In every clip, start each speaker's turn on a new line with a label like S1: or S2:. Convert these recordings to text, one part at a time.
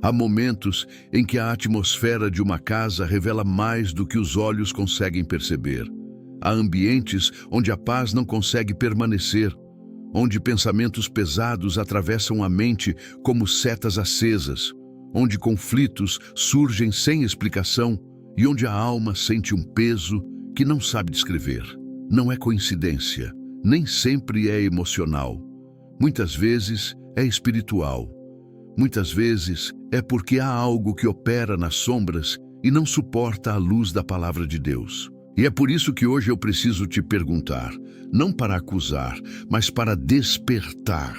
S1: Há momentos em que a atmosfera de uma casa revela mais do que os olhos conseguem perceber. Há ambientes onde a paz não consegue permanecer, onde pensamentos pesados atravessam a mente como setas acesas, onde conflitos surgem sem explicação e onde a alma sente um peso que não sabe descrever. Não é coincidência, nem sempre é emocional. Muitas vezes é espiritual. Muitas vezes é porque há algo que opera nas sombras e não suporta a luz da palavra de Deus. E é por isso que hoje eu preciso te perguntar, não para acusar, mas para despertar.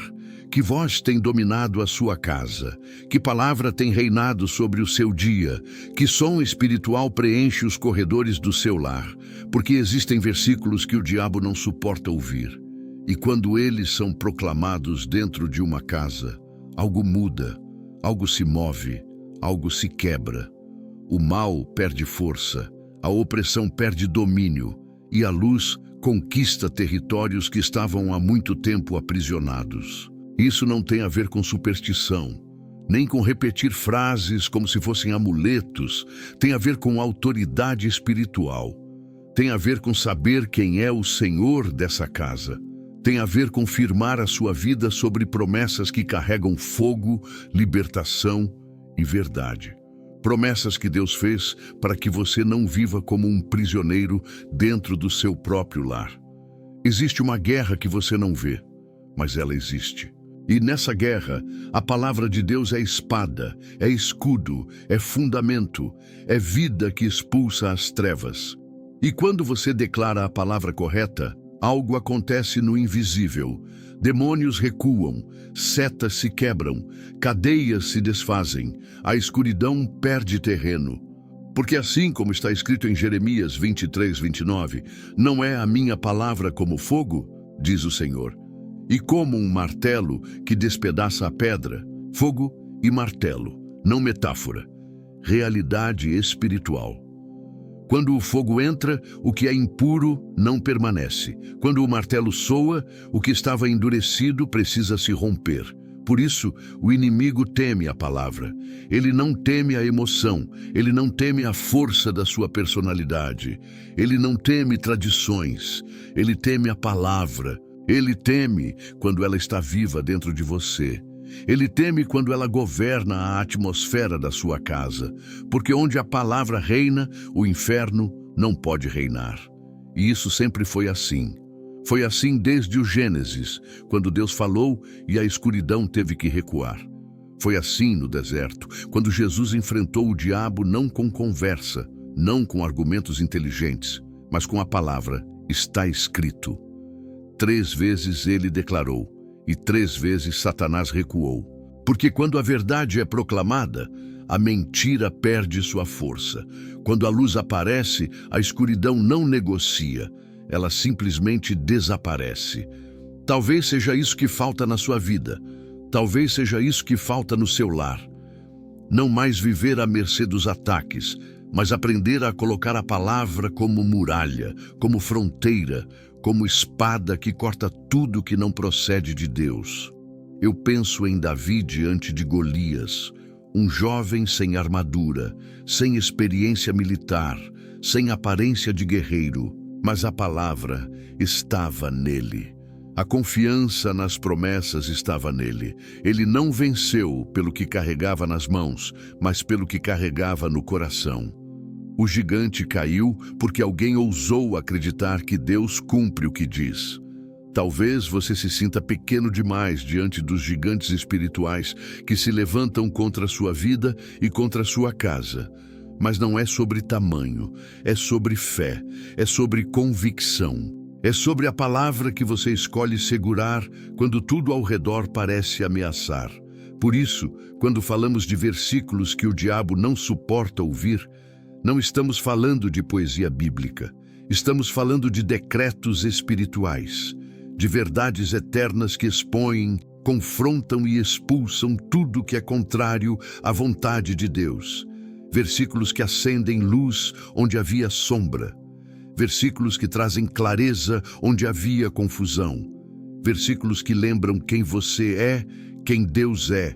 S1: Que voz tem dominado a sua casa? Que palavra tem reinado sobre o seu dia? Que som espiritual preenche os corredores do seu lar? Porque existem versículos que o diabo não suporta ouvir. E quando eles são proclamados dentro de uma casa, algo muda, algo se move, algo se quebra. O mal perde força, a opressão perde domínio e a luz conquista territórios que estavam há muito tempo aprisionados. Isso não tem a ver com superstição, nem com repetir frases como se fossem amuletos. Tem a ver com autoridade espiritual. Tem a ver com saber quem é o Senhor dessa casa. Tem a ver com firmar a sua vida sobre promessas que carregam fogo, libertação e verdade. Promessas que Deus fez para que você não viva como um prisioneiro dentro do seu próprio lar. Existe uma guerra que você não vê, mas ela existe. E nessa guerra, a palavra de Deus é espada, é escudo, é fundamento, é vida que expulsa as trevas. E quando você declara a palavra correta, algo acontece no invisível. Demônios recuam, setas se quebram, cadeias se desfazem, a escuridão perde terreno. Porque assim como está escrito em Jeremias 23:29, não é a minha palavra como fogo, diz o Senhor, e como um martelo que despedaça a pedra. Fogo e martelo, não metáfora, realidade espiritual. Quando o fogo entra, o que é impuro não permanece. Quando o martelo soa, o que estava endurecido precisa se romper. Por isso, o inimigo teme a palavra. Ele não teme a emoção, ele não teme a força da sua personalidade. Ele não teme tradições, ele teme a palavra. Ele teme quando ela está viva dentro de você. Ele teme quando ela governa a atmosfera da sua casa, porque onde a palavra reina, o inferno não pode reinar. E isso sempre foi assim. Foi assim desde o Gênesis, quando Deus falou e a escuridão teve que recuar. Foi assim no deserto, quando Jesus enfrentou o diabo não com conversa, não com argumentos inteligentes, mas com a palavra, está escrito. 3 vezes ele declarou, e 3 vezes Satanás recuou. Porque quando a verdade é proclamada, a mentira perde sua força. Quando a luz aparece, a escuridão não negocia, ela simplesmente desaparece. Talvez seja isso que falta na sua vida. Talvez seja isso que falta no seu lar. Não mais viver à mercê dos ataques, mas aprender a colocar a palavra como muralha, como fronteira, como espada que corta tudo que não procede de Deus. Eu penso em Davi diante de Golias, um jovem sem armadura, sem experiência militar, sem aparência de guerreiro, mas a palavra estava nele. A confiança nas promessas estava nele. Ele não venceu pelo que carregava nas mãos, mas pelo que carregava no coração. O gigante caiu porque alguém ousou acreditar que Deus cumpre o que diz. Talvez você se sinta pequeno demais diante dos gigantes espirituais que se levantam contra a sua vida e contra a sua casa. Mas não é sobre tamanho, é sobre fé, é sobre convicção. É sobre a palavra que você escolhe segurar quando tudo ao redor parece ameaçar. Por isso, quando falamos de versículos que o diabo não suporta ouvir, não estamos falando de poesia bíblica. Estamos falando de decretos espirituais, de verdades eternas que expõem, confrontam e expulsam tudo que é contrário à vontade de Deus. Versículos que acendem luz onde havia sombra. Versículos que trazem clareza onde havia confusão. Versículos que lembram quem você é, quem Deus é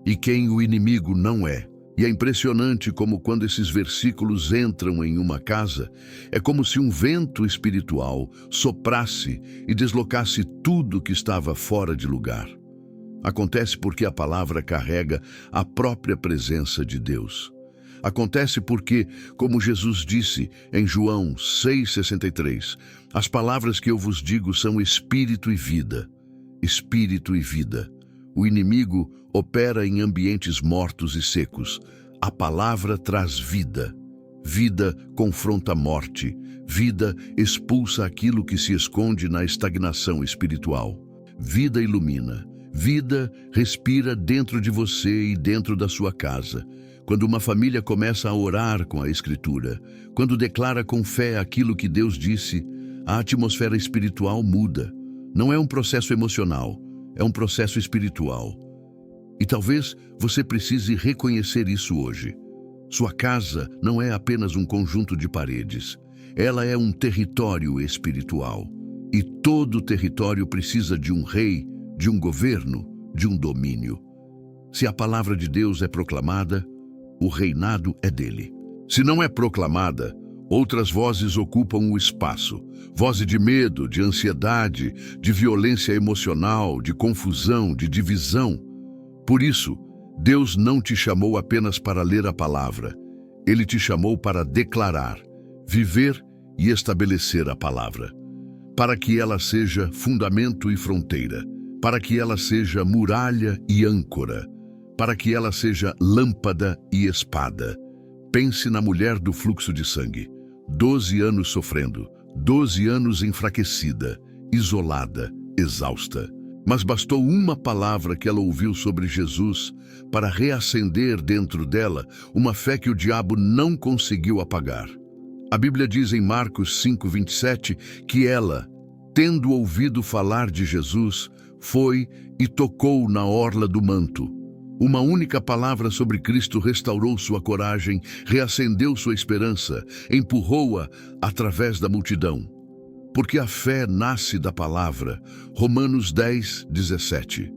S1: e quem o inimigo não é. E é impressionante como quando esses versículos entram em uma casa, é como se um vento espiritual soprasse e deslocasse tudo que estava fora de lugar. Acontece porque a palavra carrega a própria presença de Deus. Acontece porque, como Jesus disse em João 6,63, as palavras que eu vos digo são espírito e vida. Espírito e vida. O inimigo opera em ambientes mortos e secos. A palavra traz vida. Vida confronta a morte. Vida expulsa aquilo que se esconde na estagnação espiritual. Vida ilumina. Vida respira dentro de você e dentro da sua casa. Quando uma família começa a orar com a Escritura, quando declara com fé aquilo que Deus disse, a atmosfera espiritual muda. Não é um processo emocional, é um processo espiritual. E talvez você precise reconhecer isso hoje. Sua casa não é apenas um conjunto de paredes. Ela é um território espiritual. E todo território precisa de um rei, de um governo, de um domínio. Se a palavra de Deus é proclamada, o reinado é dele. Se não é proclamada, outras vozes ocupam o espaço. Vozes de medo, de ansiedade, de violência emocional, de confusão, de divisão. Por isso, Deus não te chamou apenas para ler a palavra. Ele te chamou para declarar, viver e estabelecer a palavra. Para que ela seja fundamento e fronteira. Para que ela seja muralha e âncora. Para que ela seja lâmpada e espada. Pense na mulher do fluxo de sangue. 12 anos sofrendo, 12 anos enfraquecida, isolada, exausta. Mas bastou uma palavra que ela ouviu sobre Jesus para reacender dentro dela uma fé que o diabo não conseguiu apagar. A Bíblia diz em Marcos 5:27 que ela, tendo ouvido falar de Jesus, foi e tocou na orla do manto. Uma única palavra sobre Cristo restaurou sua coragem, reacendeu sua esperança, empurrou-a através da multidão. Porque a fé nasce da palavra. Romanos 10:17.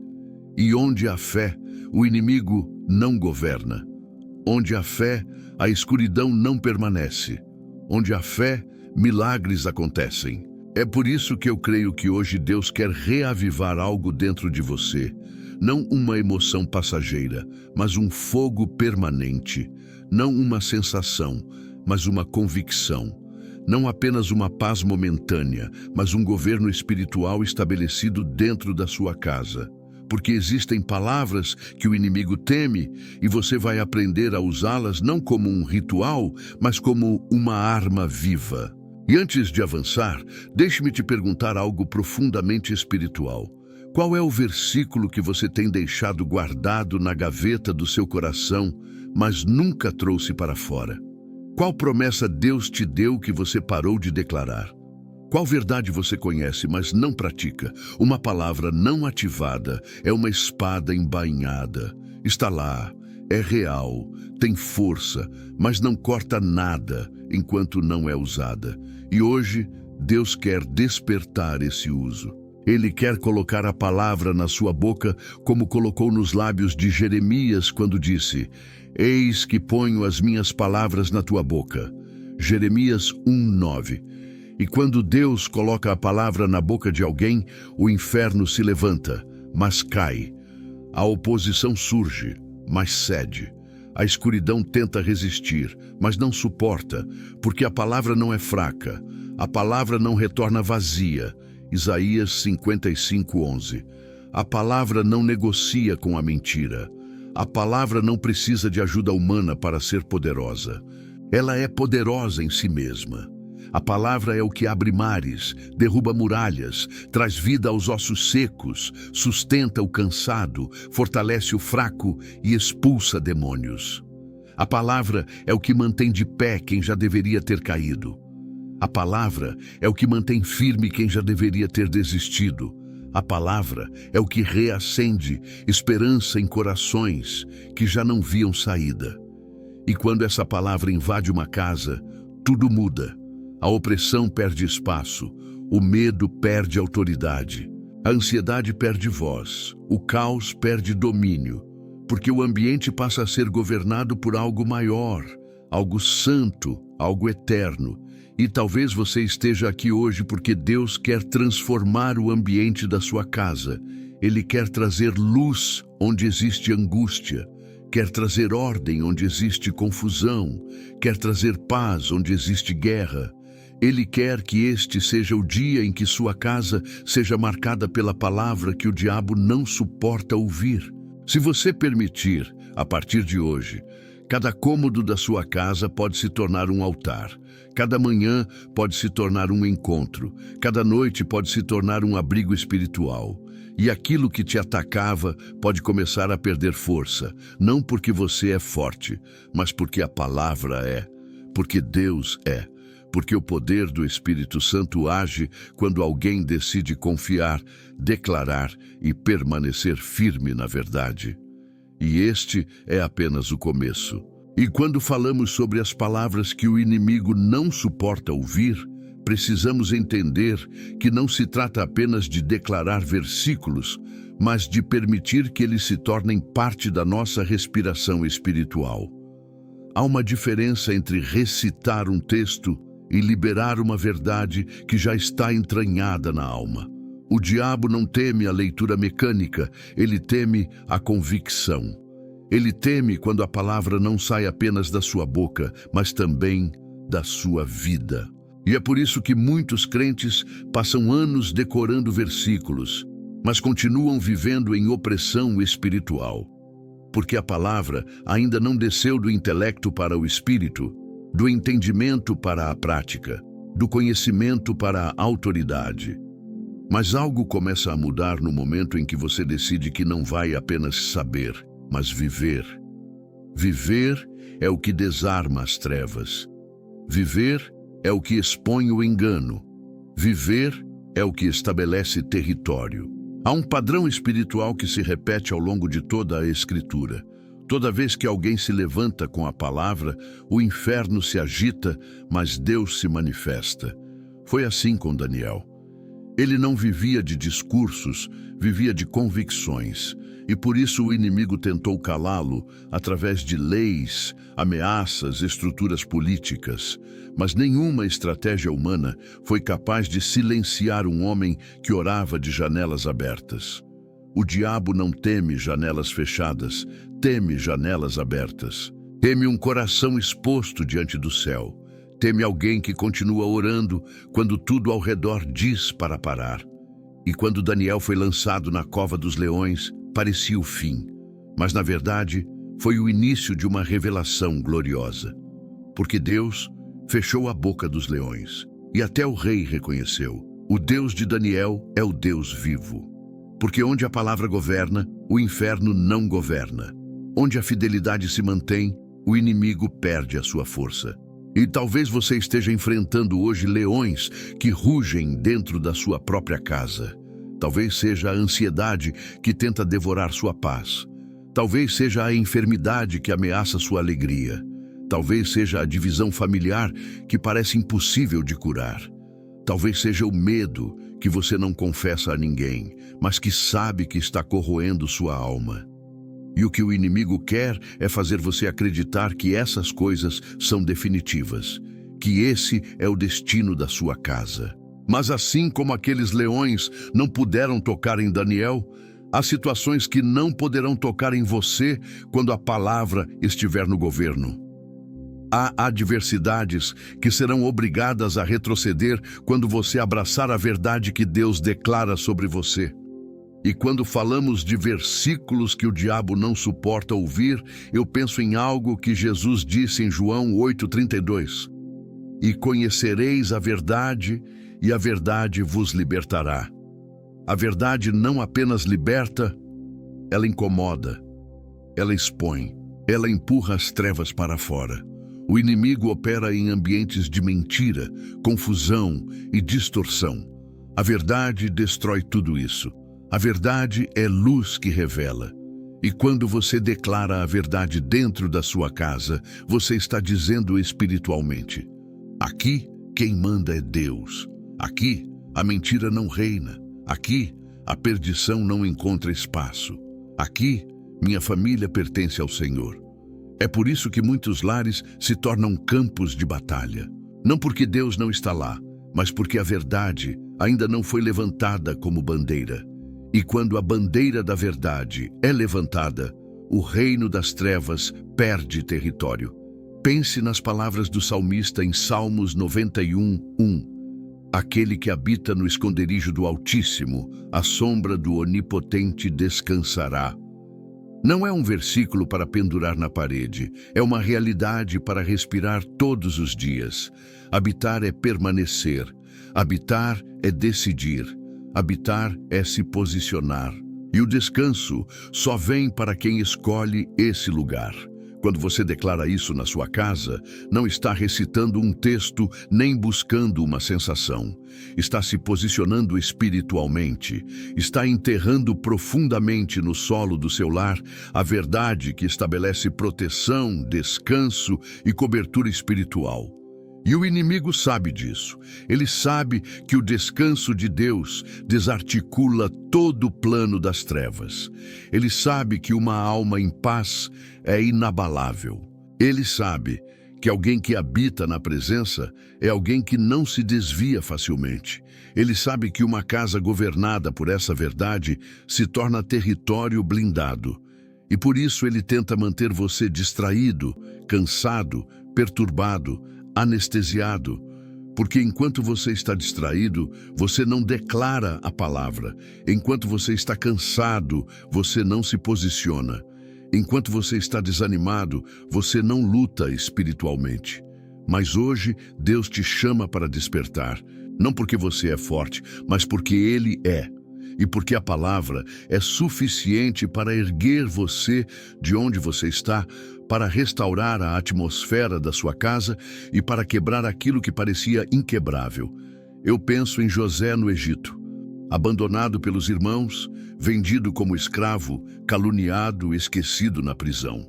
S1: E onde há fé, o inimigo não governa. Onde há fé, a escuridão não permanece. Onde há fé, milagres acontecem. É por isso que eu creio que hoje Deus quer reavivar algo dentro de você. Não uma emoção passageira, mas um fogo permanente. Não uma sensação, mas uma convicção. Não apenas uma paz momentânea, mas um governo espiritual estabelecido dentro da sua casa. Porque existem palavras que o inimigo teme e você vai aprender a usá-las não como um ritual, mas como uma arma viva. E antes de avançar, deixe-me te perguntar algo profundamente espiritual. Qual é o versículo que você tem deixado guardado na gaveta do seu coração, mas nunca trouxe para fora? Qual promessa Deus te deu que você parou de declarar? Qual verdade você conhece, mas não pratica? Uma palavra não ativada é uma espada embainhada. Está lá, é real, tem força, mas não corta nada enquanto não é usada. E hoje, Deus quer despertar esse uso. Ele quer colocar a palavra na sua boca, como colocou nos lábios de Jeremias quando disse: Eis que ponho as minhas palavras na tua boca. Jeremias 1:9. E quando Deus coloca a palavra na boca de alguém, o inferno se levanta, mas cai. A oposição surge, mas cede. A escuridão tenta resistir, mas não suporta, porque a palavra não é fraca. A palavra não retorna vazia. Isaías 55:11. A palavra não negocia com a mentira. A palavra não precisa de ajuda humana para ser poderosa. Ela é poderosa em si mesma. A palavra é o que abre mares, derruba muralhas, traz vida aos ossos secos, sustenta o cansado, fortalece o fraco e expulsa demônios. A palavra é o que mantém de pé quem já deveria ter caído. A palavra é o que mantém firme quem já deveria ter desistido. A palavra é o que reacende esperança em corações que já não viam saída. E quando essa palavra invade uma casa, tudo muda. A opressão perde espaço, o medo perde autoridade, a ansiedade perde voz, o caos perde domínio, porque o ambiente passa a ser governado por algo maior, algo santo, algo eterno. E talvez você esteja aqui hoje porque Deus quer transformar o ambiente da sua casa. Ele quer trazer luz onde existe angústia, quer trazer ordem onde existe confusão, quer trazer paz onde existe guerra. Ele quer que este seja o dia em que sua casa seja marcada pela palavra que o diabo não suporta ouvir. Se você permitir, a partir de hoje, cada cômodo da sua casa pode se tornar um altar. Cada manhã pode se tornar um encontro. Cada noite pode se tornar um abrigo espiritual. E aquilo que te atacava pode começar a perder força, não porque você é forte, mas porque a palavra é, porque Deus é. Porque o poder do Espírito Santo age quando alguém decide confiar, declarar e permanecer firme na verdade. E este é apenas o começo. E quando falamos sobre as palavras que o inimigo não suporta ouvir, precisamos entender que não se trata apenas de declarar versículos, mas de permitir que eles se tornem parte da nossa respiração espiritual. Há uma diferença entre recitar um texto e liberar uma verdade que já está entranhada na alma. O diabo não teme a leitura mecânica, ele teme a convicção. Ele teme quando a palavra não sai apenas da sua boca, mas também da sua vida. E é por isso que muitos crentes passam anos decorando versículos, mas continuam vivendo em opressão espiritual. Porque a palavra ainda não desceu do intelecto para o espírito, do entendimento para a prática, do conhecimento para a autoridade. Mas algo começa a mudar no momento em que você decide que não vai apenas saber, mas viver. Viver é o que desarma as trevas. Viver é o que expõe o engano. Viver é o que estabelece território. Há um padrão espiritual que se repete ao longo de toda a Escritura. Toda vez que alguém se levanta com a palavra, o inferno se agita, mas Deus se manifesta. Foi assim com Daniel. Ele não vivia de discursos, vivia de convicções. E por isso o inimigo tentou calá-lo através de leis, ameaças, estruturas políticas. Mas nenhuma estratégia humana foi capaz de silenciar um homem que orava de janelas abertas. O diabo não teme janelas fechadas, teme janelas abertas. Teme um coração exposto diante do céu. Teme alguém que continua orando quando tudo ao redor diz para parar. E quando Daniel foi lançado na cova dos leões, parecia o fim. Mas, na verdade, foi o início de uma revelação gloriosa. Porque Deus fechou a boca dos leões. E até o rei reconheceu: o Deus de Daniel é o Deus vivo. Porque onde a palavra governa, o inferno não governa. Onde a fidelidade se mantém, o inimigo perde a sua força. E talvez você esteja enfrentando hoje leões que rugem dentro da sua própria casa. Talvez seja a ansiedade que tenta devorar sua paz. Talvez seja a enfermidade que ameaça sua alegria. Talvez seja a divisão familiar que parece impossível de curar. Talvez seja o medo que você não confessa a ninguém, mas que sabe que está corroendo sua alma. E o que o inimigo quer é fazer você acreditar que essas coisas são definitivas, que esse é o destino da sua casa. Mas assim como aqueles leões não puderam tocar em Daniel, há situações que não poderão tocar em você quando a palavra estiver no governo. Há adversidades que serão obrigadas a retroceder quando você abraçar a verdade que Deus declara sobre você. E quando falamos de versículos que o diabo não suporta ouvir, eu penso em algo que Jesus disse em João 8,32. E conhecereis a verdade, e a verdade vos libertará. A verdade não apenas liberta, ela incomoda, ela expõe, ela empurra as trevas para fora. O inimigo opera em ambientes de mentira, confusão e distorção. A verdade destrói tudo isso. A verdade é luz que revela. E quando você declara a verdade dentro da sua casa, você está dizendo espiritualmente: aqui quem manda é Deus. Aqui a mentira não reina. Aqui a perdição não encontra espaço. Aqui Minha família pertence ao Senhor. É por isso que muitos lares se tornam campos de batalha. Não porque Deus não está lá, mas porque a verdade ainda não foi levantada como bandeira. E quando a bandeira da verdade é levantada, o reino das trevas perde território. Pense nas palavras do salmista em Salmos 91:1. Aquele que habita no esconderijo do Altíssimo, à sombra do Onipotente descansará. Não é um versículo para pendurar na parede, é uma realidade para respirar todos os dias. Habitar é permanecer, habitar é decidir, habitar é se posicionar. E o descanso só vem para quem escolhe esse lugar. Quando você declara isso na sua casa, não está recitando um texto nem buscando uma sensação. Está se posicionando espiritualmente, está enterrando profundamente no solo do seu lar a verdade que estabelece proteção, descanso e cobertura espiritual. E o inimigo sabe disso. Ele sabe que o descanso de Deus desarticula todo o plano das trevas. Ele sabe que uma alma em paz é inabalável. Ele sabe que alguém que habita na presença é alguém que não se desvia facilmente. Ele sabe que uma casa governada por essa verdade se torna território blindado. E por isso ele tenta manter você distraído, cansado, perturbado, anestesiado, porque enquanto você está distraído, você não declara a palavra. Enquanto você está cansado, você não se posiciona. Enquanto você está desanimado, você não luta espiritualmente. Mas hoje, Deus te chama para despertar, não porque você é forte, mas porque Ele é. E porque a palavra é suficiente para erguer você de onde você está, para restaurar a atmosfera da sua casa e para quebrar aquilo que parecia inquebrável. Eu penso em José no Egito, abandonado pelos irmãos, vendido como escravo, caluniado, esquecido na prisão.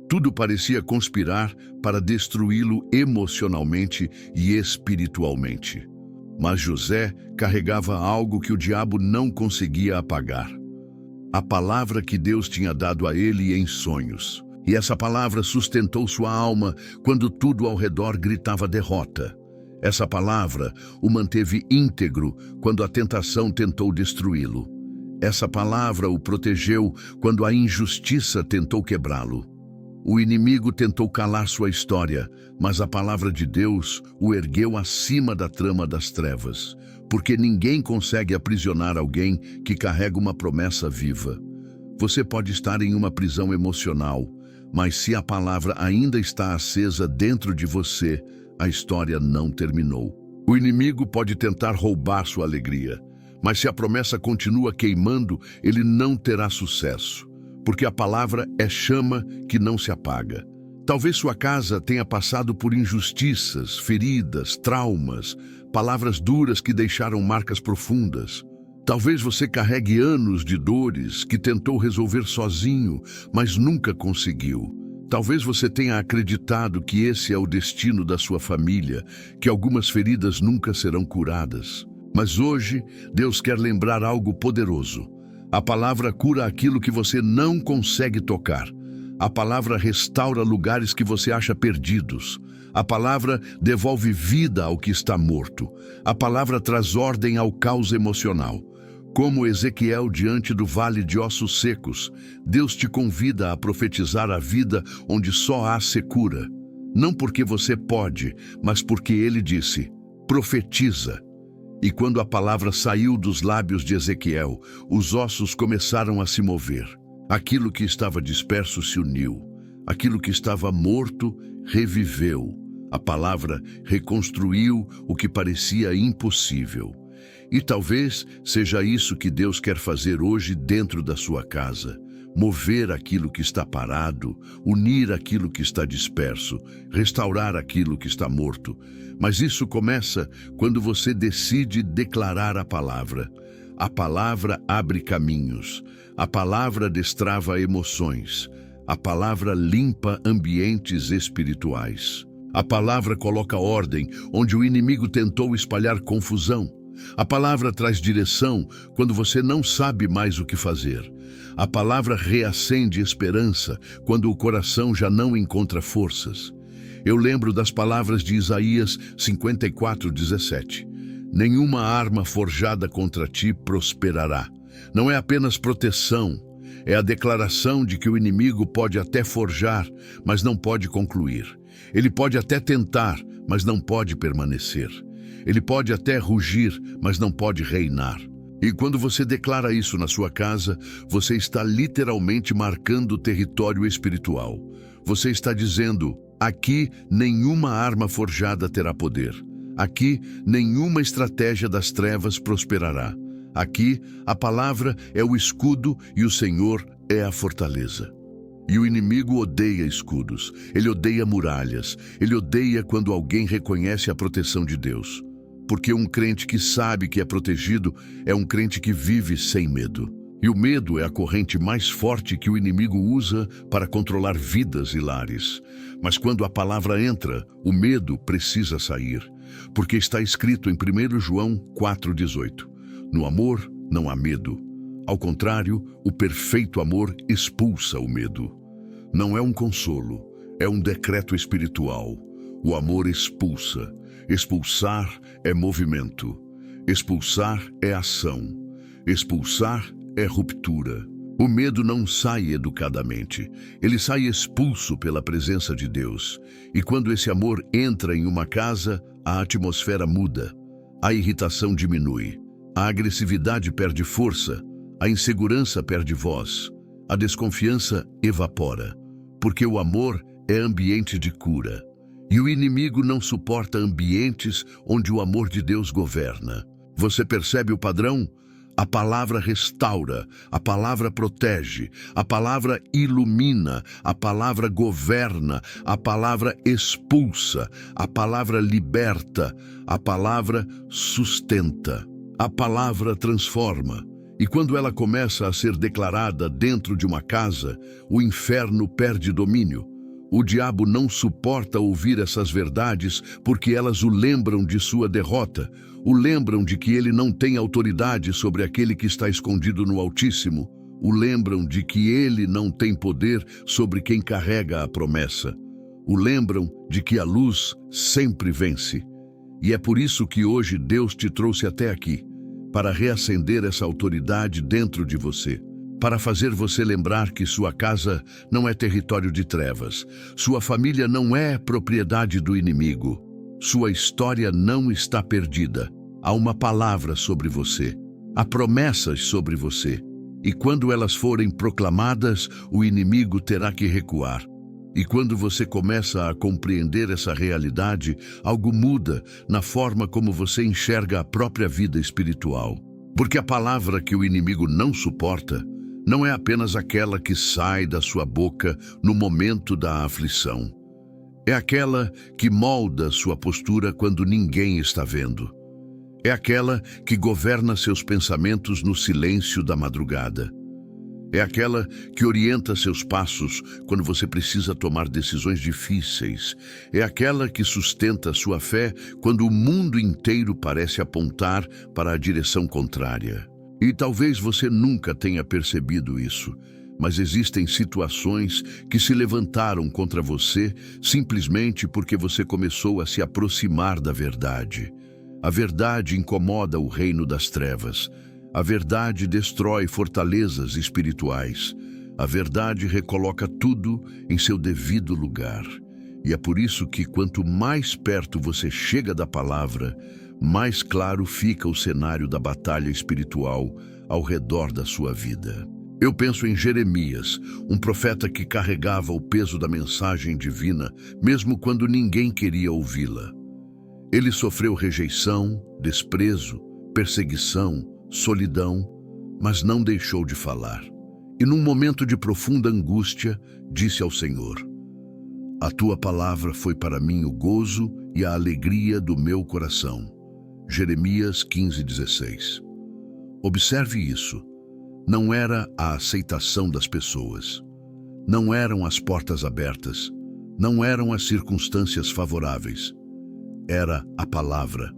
S1: Tudo parecia conspirar para destruí-lo emocionalmente e espiritualmente. Mas José carregava algo que o diabo não conseguia apagar. A palavra que Deus tinha dado a ele em sonhos. E essa palavra sustentou sua alma quando tudo ao redor gritava derrota. Essa palavra o manteve íntegro quando a tentação tentou destruí-lo. Essa palavra o protegeu quando a injustiça tentou quebrá-lo. O inimigo tentou calar sua história, mas a palavra de Deus o ergueu acima da trama das trevas, porque ninguém consegue aprisionar alguém que carrega uma promessa viva. Você pode estar em uma prisão emocional, mas se a palavra ainda está acesa dentro de você, a história não terminou. O inimigo pode tentar roubar sua alegria, mas se a promessa continua queimando, ele não terá sucesso. Porque a palavra é chama que não se apaga. Talvez sua casa tenha passado por injustiças, feridas, traumas, palavras duras que deixaram marcas profundas. Talvez você carregue anos de dores que tentou resolver sozinho, mas nunca conseguiu. Talvez você tenha acreditado que esse é o destino da sua família, que algumas feridas nunca serão curadas. Mas hoje, Deus quer lembrar algo poderoso. A palavra cura aquilo que você não consegue tocar. A palavra restaura lugares que você acha perdidos. A palavra devolve vida ao que está morto. A palavra traz ordem ao caos emocional. Como Ezequiel diante do vale de ossos secos, Deus te convida a profetizar a vida onde só há secura. Não porque você pode, mas porque Ele disse, profetiza. E quando a palavra saiu dos lábios de Ezequiel, os ossos começaram a se mover. Aquilo que estava disperso se uniu. Aquilo que estava morto reviveu. A palavra reconstruiu o que parecia impossível. E talvez seja isso que Deus quer fazer hoje dentro da sua casa. Mover aquilo que está parado, unir aquilo que está disperso, restaurar aquilo que está morto. Mas isso começa quando você decide declarar a palavra. A palavra abre caminhos. A palavra destrava emoções. A palavra limpa ambientes espirituais. A palavra coloca ordem onde o inimigo tentou espalhar confusão. A palavra traz direção quando você não sabe mais o que fazer. A palavra reacende esperança quando o coração já não encontra forças. Eu lembro das palavras de Isaías 54:17. Nenhuma arma forjada contra ti prosperará. Não é apenas proteção, é a declaração de que o inimigo pode até forjar, mas não pode concluir. Ele pode até tentar, mas não pode permanecer. Ele pode até rugir, mas não pode reinar. E quando você declara isso na sua casa, você está literalmente marcando o território espiritual. Você está dizendo: aqui nenhuma arma forjada terá poder. Aqui nenhuma estratégia das trevas prosperará. Aqui a palavra é o escudo e o Senhor é a fortaleza. E o inimigo odeia escudos, ele odeia muralhas, ele odeia quando alguém reconhece a proteção de Deus. Porque um crente que sabe que é protegido é um crente que vive sem medo. E o medo é a corrente mais forte que o inimigo usa para controlar vidas e lares. Mas quando a palavra entra, o medo precisa sair. Porque está escrito em 1 João 4,18. No amor não há medo. Ao contrário, o perfeito amor expulsa o medo. Não é um consolo, é um decreto espiritual. O amor expulsa. Expulsar é movimento. Expulsar é ação. Expulsar é ruptura. O medo não sai educadamente. Ele sai expulso pela presença de Deus. E quando esse amor entra em uma casa, a atmosfera muda. A irritação diminui. A agressividade perde força. A insegurança perde voz. A desconfiança evapora. Porque o amor é ambiente de cura. E o inimigo não suporta ambientes onde o amor de Deus governa. Você percebe o padrão? A palavra restaura, a palavra protege, a palavra ilumina, a palavra governa, a palavra expulsa, a palavra liberta, a palavra sustenta, a palavra transforma. E quando ela começa a ser declarada dentro de uma casa, o inferno perde domínio. O diabo não suporta ouvir essas verdades porque elas o lembram de sua derrota, o lembram de que ele não tem autoridade sobre aquele que está escondido no Altíssimo, o lembram de que ele não tem poder sobre quem carrega a promessa, o lembram de que a luz sempre vence. E é por isso que hoje Deus te trouxe até aqui, para reacender essa autoridade dentro de você. Para fazer você lembrar que sua casa não é território de trevas, sua família não é propriedade do inimigo, sua história não está perdida. Há uma palavra sobre você, há promessas sobre você, e quando elas forem proclamadas, o inimigo terá que recuar. E quando você começa a compreender essa realidade, algo muda na forma como você enxerga a própria vida espiritual. Porque a palavra que o inimigo não suporta não é apenas aquela que sai da sua boca no momento da aflição. É aquela que molda sua postura quando ninguém está vendo. É aquela que governa seus pensamentos no silêncio da madrugada. É aquela que orienta seus passos quando você precisa tomar decisões difíceis. É aquela que sustenta sua fé quando o mundo inteiro parece apontar para a direção contrária. E talvez você nunca tenha percebido isso, mas existem situações que se levantaram contra você simplesmente porque você começou a se aproximar da verdade. A verdade incomoda o reino das trevas. A verdade destrói fortalezas espirituais. A verdade recoloca tudo em seu devido lugar. E é por isso que quanto mais perto você chega da palavra, mais claro fica o cenário da batalha espiritual ao redor da sua vida. Eu penso em Jeremias, um profeta que carregava o peso da mensagem divina, mesmo quando ninguém queria ouvi-la. Ele sofreu rejeição, desprezo, perseguição, solidão, mas não deixou de falar. E num momento de profunda angústia, disse ao Senhor: "A tua palavra foi para mim o gozo e a alegria do meu coração." Jeremias 15:16. Observe isso. Não era a aceitação das pessoas. Não eram as portas abertas. Não eram as circunstâncias favoráveis. Era a palavra.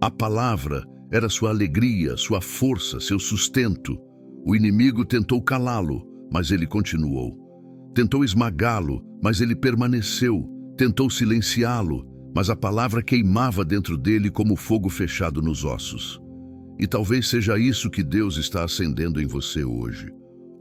S1: A palavra Era sua alegria, sua força, seu sustento. O inimigo tentou calá-lo, mas ele continuou. Tentou esmagá-lo, mas ele permaneceu. Tentou silenciá-lo, mas a palavra queimava dentro dele como fogo fechado nos ossos. E talvez seja isso que Deus está acendendo em você hoje.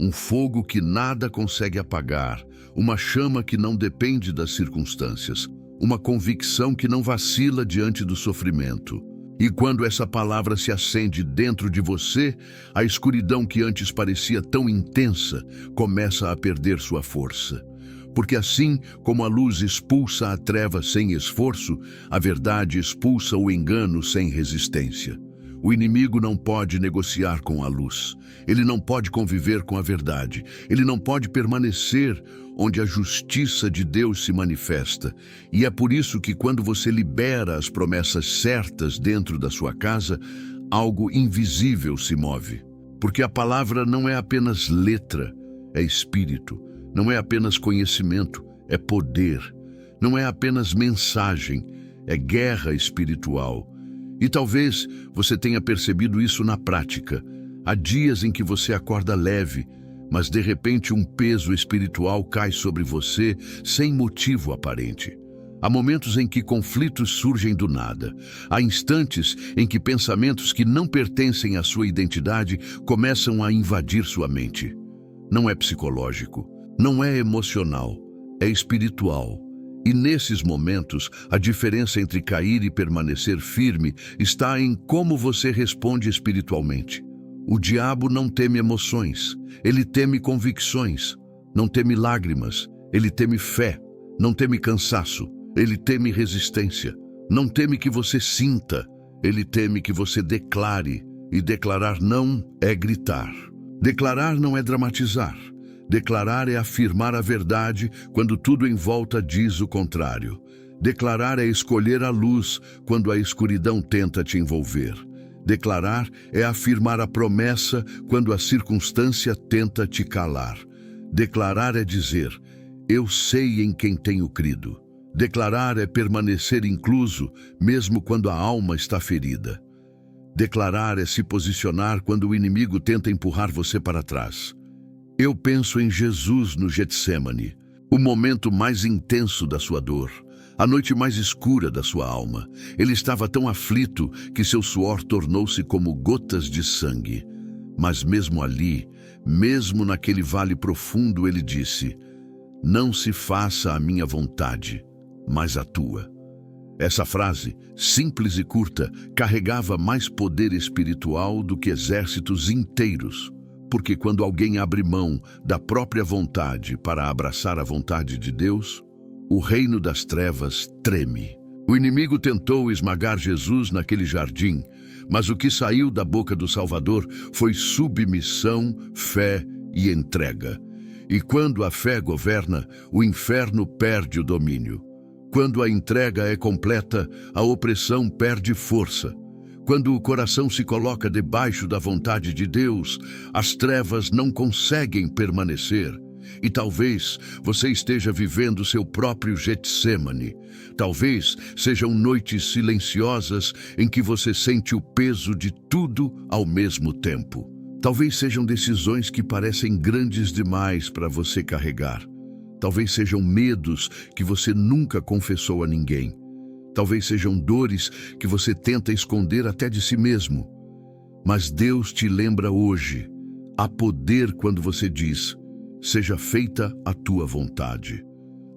S1: Um fogo que nada consegue apagar, uma chama que não depende das circunstâncias, uma convicção que não vacila diante do sofrimento. E quando essa palavra se acende dentro de você, a escuridão que antes parecia tão intensa começa a perder sua força. Porque assim como a luz expulsa a treva sem esforço, a verdade expulsa o engano sem resistência. O inimigo não pode negociar com a luz. Ele não pode conviver com a verdade. Ele não pode permanecer onde a justiça de Deus se manifesta. E é por isso que quando você libera as promessas certas dentro da sua casa, algo invisível se move. Porque a palavra não é apenas letra, é espírito. Não é apenas conhecimento, é poder. Não é apenas mensagem, é guerra espiritual. E talvez você tenha percebido isso na prática. Há dias em que você acorda leve, mas de repente um peso espiritual cai sobre você sem motivo aparente. Há momentos em que conflitos surgem do nada. Há instantes em que pensamentos que não pertencem à sua identidade começam a invadir sua mente. Não é psicológico, não é emocional, é espiritual. E nesses momentos, a diferença entre cair e permanecer firme está em como você responde espiritualmente. O diabo não teme emoções, ele teme convicções. Não teme lágrimas, ele teme fé. Não teme cansaço, ele teme resistência. Não teme que você sinta, ele teme que você declare. E declarar não é gritar. Declarar não é dramatizar. Declarar é afirmar a verdade quando tudo em volta diz o contrário. Declarar é escolher a luz quando a escuridão tenta te envolver. Declarar é afirmar a promessa quando a circunstância tenta te calar. Declarar é dizer, eu sei em quem tenho crido. Declarar é permanecer incluso, mesmo quando a alma está ferida. Declarar é se posicionar quando o inimigo tenta empurrar você para trás. Eu penso em Jesus no Getsemane, o momento mais intenso da sua dor, a noite mais escura da sua alma. Ele estava tão aflito que seu suor tornou-se como gotas de sangue. Mas mesmo ali, mesmo naquele vale profundo, ele disse, não se faça a minha vontade, mas a tua. Essa frase, simples e curta, carregava mais poder espiritual do que exércitos inteiros. Porque quando alguém abre mão da própria vontade para abraçar a vontade de Deus, o reino das trevas treme. O inimigo tentou esmagar Jesus naquele jardim, mas o que saiu da boca do Salvador foi submissão, fé e entrega. E quando a fé governa, o inferno perde o domínio. Quando a entrega é completa, a opressão perde força. Quando o coração se coloca debaixo da vontade de Deus, as trevas não conseguem permanecer. E talvez você esteja vivendo seu próprio Getsemane. Talvez sejam noites silenciosas em que você sente o peso de tudo ao mesmo tempo. Talvez sejam decisões que parecem grandes demais para você carregar. Talvez sejam medos que você nunca confessou a ninguém. Talvez sejam dores que você tenta esconder até de si mesmo. Mas Deus te lembra hoje, há poder quando você diz, seja feita a tua vontade.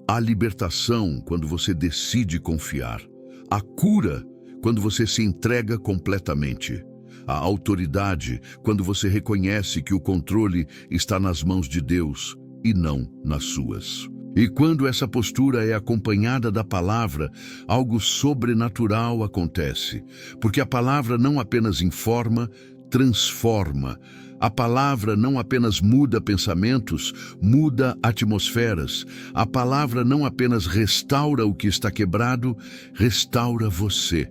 S1: Há libertação quando você decide confiar. Há cura quando você se entrega completamente. Há autoridade quando você reconhece que o controle está nas mãos de Deus e não nas suas. E quando essa postura é acompanhada da palavra, algo sobrenatural acontece. Porque a palavra não apenas informa, transforma. A palavra não apenas muda pensamentos, muda atmosferas. A palavra não apenas restaura o que está quebrado, restaura você.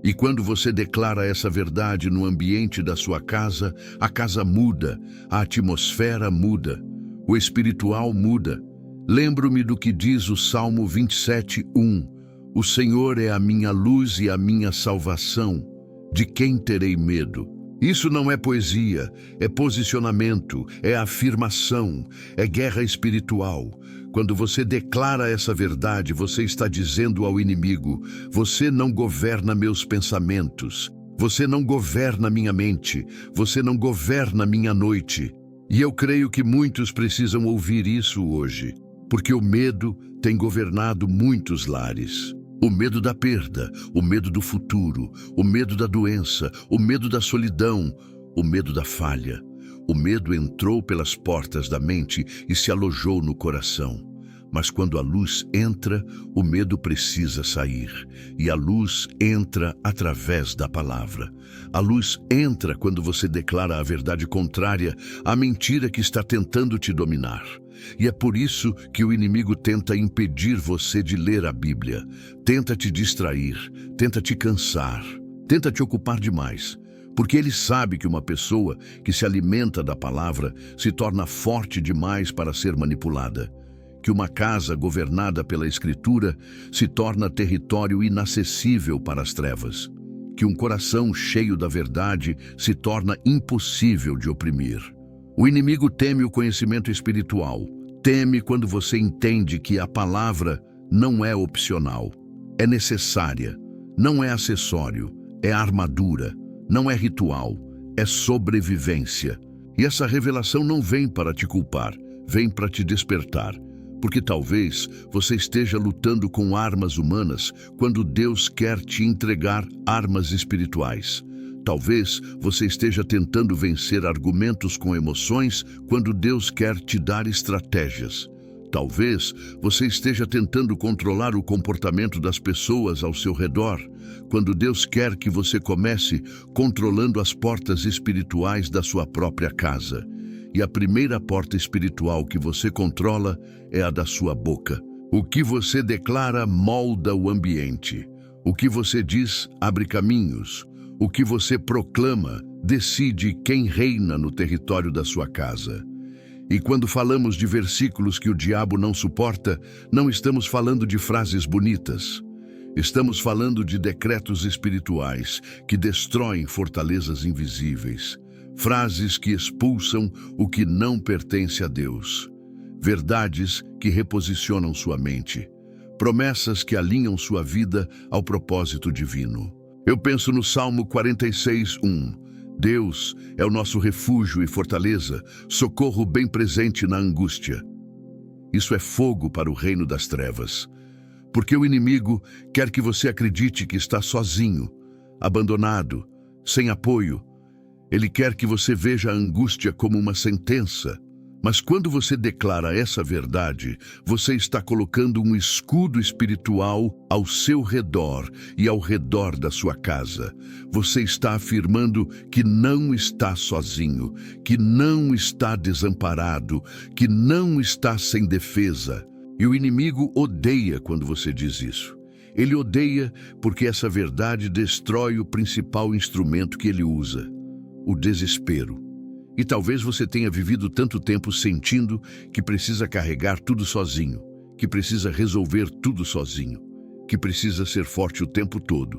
S1: E quando você declara essa verdade no ambiente da sua casa, a casa muda, a atmosfera muda, o espiritual muda. Lembro-me do que diz o Salmo 27:1. O Senhor é a minha luz e a minha salvação. De quem terei medo? Isso não é poesia, é posicionamento, é afirmação, é guerra espiritual. Quando você declara essa verdade, você está dizendo ao inimigo: você não governa meus pensamentos, você não governa minha mente, você não governa minha noite. E eu creio que muitos precisam ouvir isso hoje, porque o medo tem governado muitos lares. O medo da perda, o medo do futuro, o medo da doença, o medo da solidão, o medo da falha. O medo entrou pelas portas da mente e se alojou no coração. Mas quando a luz entra, o medo precisa sair. E a luz entra através da palavra. A luz entra quando você declara a verdade contrária à mentira que está tentando te dominar. E é por isso que o inimigo tenta impedir você de ler a Bíblia, tenta te distrair, tenta te cansar, tenta te ocupar demais, porque ele sabe que uma pessoa que se alimenta da palavra se torna forte demais para ser manipulada, que uma casa governada pela Escritura se torna território inacessível para as trevas, que um coração cheio da verdade se torna impossível de oprimir. O inimigo teme o conhecimento espiritual, teme quando você entende que a palavra não é opcional, é necessária, não é acessório, é armadura, não é ritual, é sobrevivência. E essa revelação não vem para te culpar, vem para te despertar, porque talvez você esteja lutando com armas humanas quando Deus quer te entregar armas espirituais. Talvez você esteja tentando vencer argumentos com emoções quando Deus quer te dar estratégias. Talvez você esteja tentando controlar o comportamento das pessoas ao seu redor, quando Deus quer que você comece controlando as portas espirituais da sua própria casa. E a primeira porta espiritual que você controla é a da sua boca. O que você declara molda o ambiente. O que você diz abre caminhos. O que você proclama decide quem reina no território da sua casa. E quando falamos de versículos que o diabo não suporta, não estamos falando de frases bonitas. Estamos falando de decretos espirituais que destroem fortalezas invisíveis. Frases que expulsam o que não pertence a Deus. Verdades que reposicionam sua mente. Promessas que alinham sua vida ao propósito divino. Eu penso no Salmo 46:1. Deus é o nosso refúgio e fortaleza, socorro bem presente na angústia. Isso é fogo para o reino das trevas, porque o inimigo quer que você acredite que está sozinho, abandonado, sem apoio. Ele quer que você veja a angústia como uma sentença. Mas quando você declara essa verdade, você está colocando um escudo espiritual ao seu redor e ao redor da sua casa. Você está afirmando que não está sozinho, que não está desamparado, que não está sem defesa. E o inimigo odeia quando você diz isso. Ele odeia porque essa verdade destrói o principal instrumento que ele usa: o desespero. E talvez você tenha vivido tanto tempo sentindo que precisa carregar tudo sozinho, que precisa resolver tudo sozinho, que precisa ser forte o tempo todo.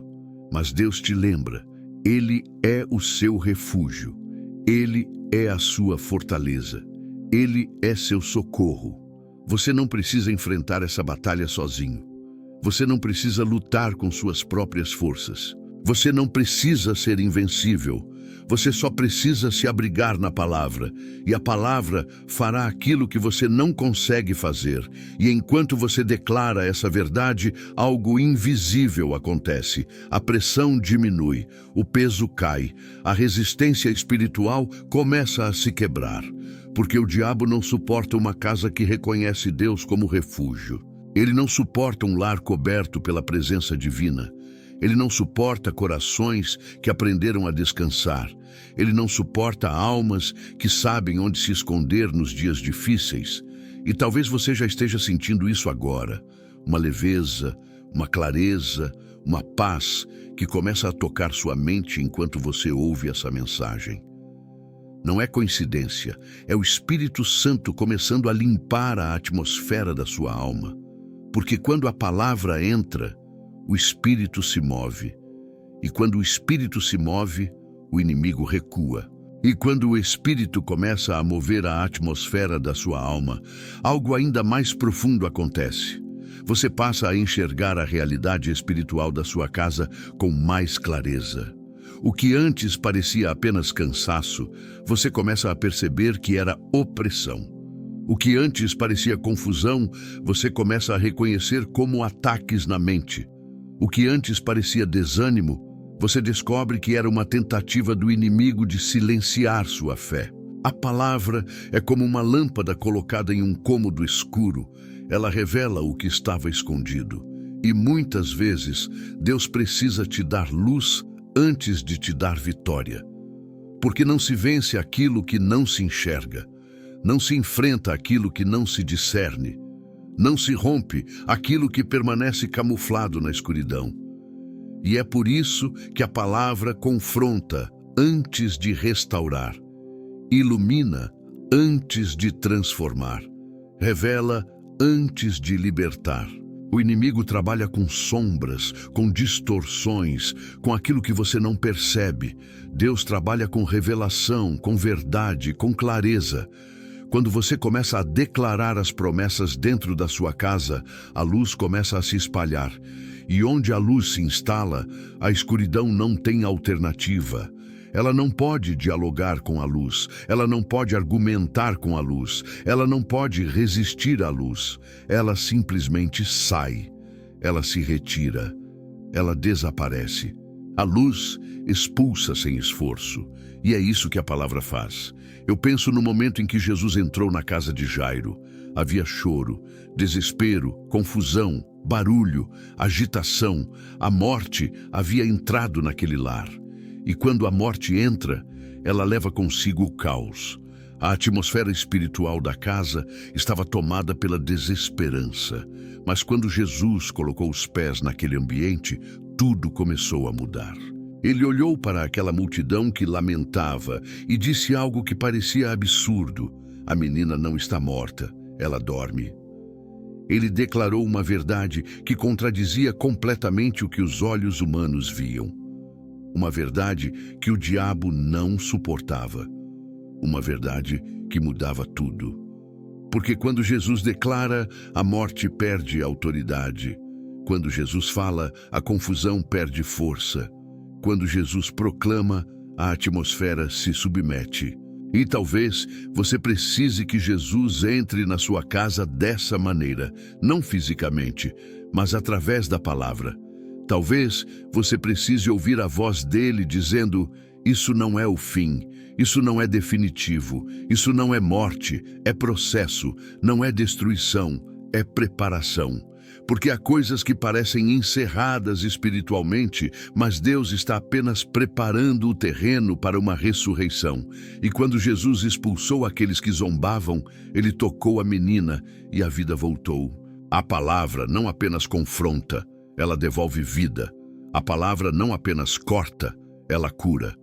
S1: Mas Deus te lembra, Ele é o seu refúgio, Ele é a sua fortaleza, Ele é seu socorro. Você não precisa enfrentar essa batalha sozinho. Você não precisa lutar com suas próprias forças. Você não precisa ser invencível. Você só precisa se abrigar na palavra, e a palavra fará aquilo que você não consegue fazer. E enquanto você declara essa verdade, algo invisível acontece. A pressão diminui, o peso cai, a resistência espiritual começa a se quebrar. Porque o diabo não suporta uma casa que reconhece Deus como refúgio. Ele não suporta um lar coberto pela presença divina. Ele não suporta corações que aprenderam a descansar. Ele não suporta almas que sabem onde se esconder nos dias difíceis. E talvez você já esteja sentindo isso agora. Uma leveza, uma clareza, uma paz que começa a tocar sua mente enquanto você ouve essa mensagem. Não é coincidência, é o Espírito Santo começando a limpar a atmosfera da sua alma. Porque quando a palavra entra, o Espírito se move. E quando o espírito se move, o inimigo recua. E quando o espírito começa a mover a atmosfera da sua alma, algo ainda mais profundo acontece. Você passa a enxergar a realidade espiritual da sua casa com mais clareza. O que antes parecia apenas cansaço, você começa a perceber que era opressão. O que antes parecia confusão, você começa a reconhecer como ataques na mente. O que antes parecia desânimo, você descobre que era uma tentativa do inimigo de silenciar sua fé. A palavra é como uma lâmpada colocada em um cômodo escuro. Ela revela o que estava escondido. E muitas vezes, Deus precisa te dar luz antes de te dar vitória. Porque não se vence aquilo que não se enxerga. Não se enfrenta aquilo que não se discerne. Não se rompe aquilo que permanece camuflado na escuridão. E é por isso que a palavra confronta antes de restaurar, ilumina antes de transformar, revela antes de libertar. O inimigo trabalha com sombras, com distorções, com aquilo que você não percebe. Deus trabalha com revelação, com verdade, com clareza. Quando você começa a declarar as promessas dentro da sua casa, a luz começa a se espalhar. E onde a luz se instala, a escuridão não tem alternativa. Ela não pode dialogar com a luz, ela não pode argumentar com a luz, ela não pode resistir à luz. Ela simplesmente sai, ela se retira, ela desaparece. A luz expulsa sem esforço, e é isso que a palavra faz. Eu penso no momento em que Jesus entrou na casa de Jairo. Havia choro, desespero, confusão, barulho, agitação. A morte havia entrado naquele lar. E quando a morte entra, ela leva consigo o caos. A atmosfera espiritual da casa estava tomada pela desesperança. Mas quando Jesus colocou os pés naquele ambiente, tudo começou a mudar. Ele olhou para aquela multidão que lamentava e disse algo que parecia absurdo. A menina não está morta, ela dorme. Ele declarou uma verdade que contradizia completamente o que os olhos humanos viam. Uma verdade que o diabo não suportava. Uma verdade que mudava tudo. Porque quando Jesus declara, a morte perde autoridade. Quando Jesus fala, a confusão perde força. Quando Jesus proclama, a atmosfera se submete. E talvez você precise que Jesus entre na sua casa dessa maneira, não fisicamente, mas através da palavra. Talvez você precise ouvir a voz dele dizendo: isso não é o fim, isso não é definitivo, isso não é morte, é processo, não é destruição, é preparação. Porque há coisas que parecem encerradas espiritualmente, mas Deus está apenas preparando o terreno para uma ressurreição. E quando Jesus expulsou aqueles que zombavam, ele tocou a menina e a vida voltou. A palavra não apenas confronta, ela devolve vida. A palavra não apenas corta, ela cura.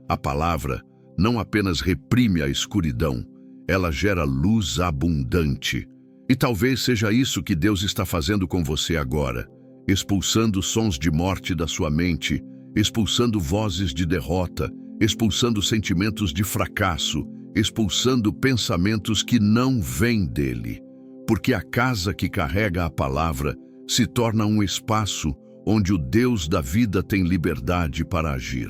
S1: A palavra não apenas reprime a escuridão, ela gera luz abundante. E talvez seja isso que Deus está fazendo com você agora, expulsando sons de morte da sua mente, expulsando vozes de derrota, expulsando sentimentos de fracasso, expulsando pensamentos que não vêm dele. Porque a casa que carrega a palavra se torna um espaço onde o Deus da vida tem liberdade para agir.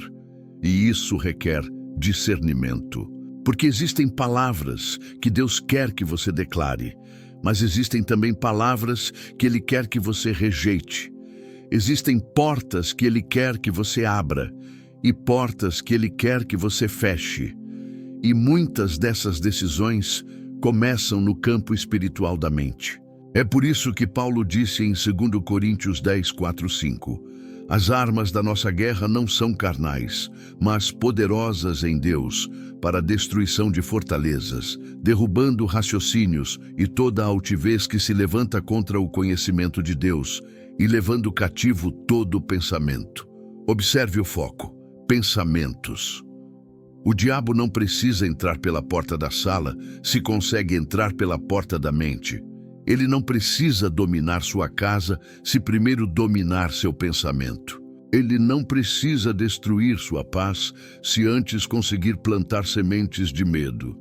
S1: E isso requer discernimento. Porque existem palavras que Deus quer que você declare, mas existem também palavras que Ele quer que você rejeite. Existem portas que Ele quer que você abra e portas que Ele quer que você feche. E muitas dessas decisões começam no campo espiritual da mente. É por isso que Paulo disse em 2 Coríntios 10, 4, 5: as armas da nossa guerra não são carnais, mas poderosas em Deus, para a destruição de fortalezas, derrubando raciocínios e toda a altivez que se levanta contra o conhecimento de Deus, e levando cativo todo pensamento. Observe o foco: pensamentos. O diabo não precisa entrar pela porta da sala se consegue entrar pela porta da mente. Ele não precisa dominar sua casa se primeiro dominar seu pensamento. Ele não precisa destruir sua paz se antes conseguir plantar sementes de medo.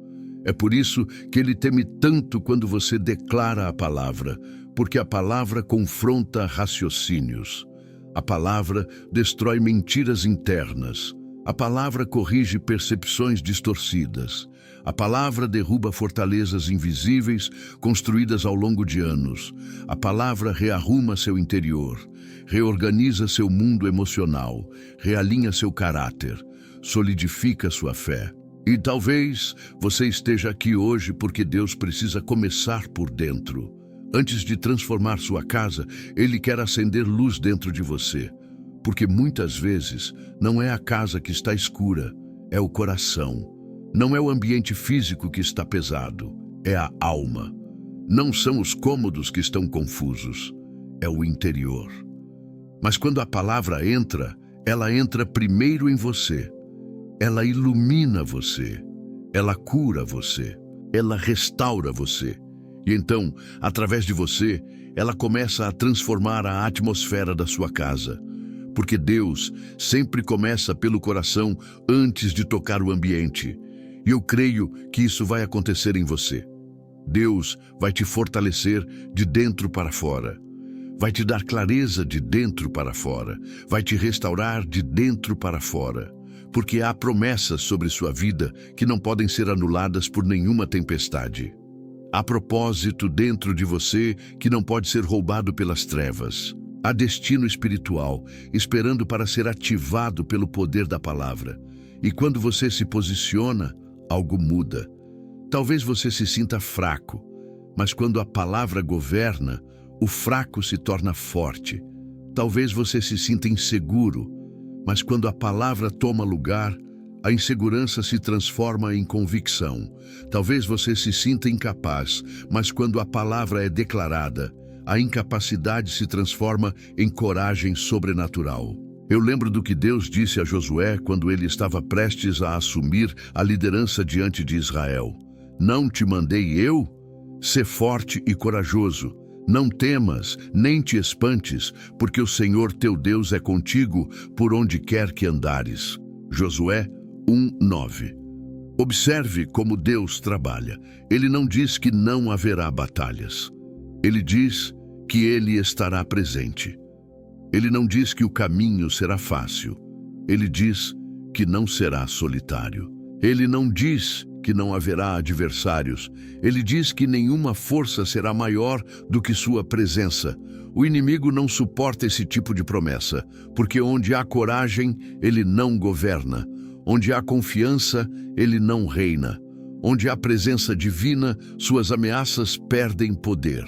S1: É por isso que ele teme tanto quando você declara a palavra, porque a palavra confronta raciocínios. A palavra destrói mentiras internas. A palavra corrige percepções distorcidas. A palavra derruba fortalezas invisíveis construídas ao longo de anos. A palavra rearruma seu interior, reorganiza seu mundo emocional, realinha seu caráter, solidifica sua fé. E talvez você esteja aqui hoje porque Deus precisa começar por dentro. Antes de transformar sua casa, Ele quer acender luz dentro de você. Porque muitas vezes não é a casa que está escura, é o coração. Não é o ambiente físico que está pesado, é a alma. Não são os cômodos que estão confusos, é o interior. Mas quando a palavra entra, ela entra primeiro em você. Ela ilumina você, ela cura você, ela restaura você. E então, através de você, ela começa a transformar a atmosfera da sua casa. Porque Deus sempre começa pelo coração antes de tocar o ambiente. E eu creio que isso vai acontecer em você. Deus vai te fortalecer de dentro para fora. Vai te dar clareza de dentro para fora. Vai te restaurar de dentro para fora. Porque há promessas sobre sua vida que não podem ser anuladas por nenhuma tempestade. Há propósito dentro de você que não pode ser roubado pelas trevas. Há destino espiritual esperando para ser ativado pelo poder da palavra. E quando você se posiciona, algo muda. Talvez você se sinta fraco, mas quando a palavra governa, o fraco se torna forte. Talvez você se sinta inseguro, mas quando a palavra toma lugar, a insegurança se transforma em convicção. Talvez você se sinta incapaz, mas quando a palavra é declarada, a incapacidade se transforma em coragem sobrenatural. Eu lembro do que Deus disse a Josué quando ele estava prestes a assumir a liderança diante de Israel. Não te mandei eu? Sê forte e corajoso. Não temas, nem te espantes, porque o Senhor teu Deus é contigo por onde quer que andares. Josué 1:9. Observe como Deus trabalha. Ele não diz que não haverá batalhas. Ele diz que Ele estará presente. Ele não diz que o caminho será fácil. Ele diz que não será solitário. Ele não diz que não haverá adversários. Ele diz que nenhuma força será maior do que sua presença. O inimigo não suporta esse tipo de promessa, porque onde há coragem, ele não governa. Onde há confiança, ele não reina. Onde há presença divina, suas ameaças perdem poder.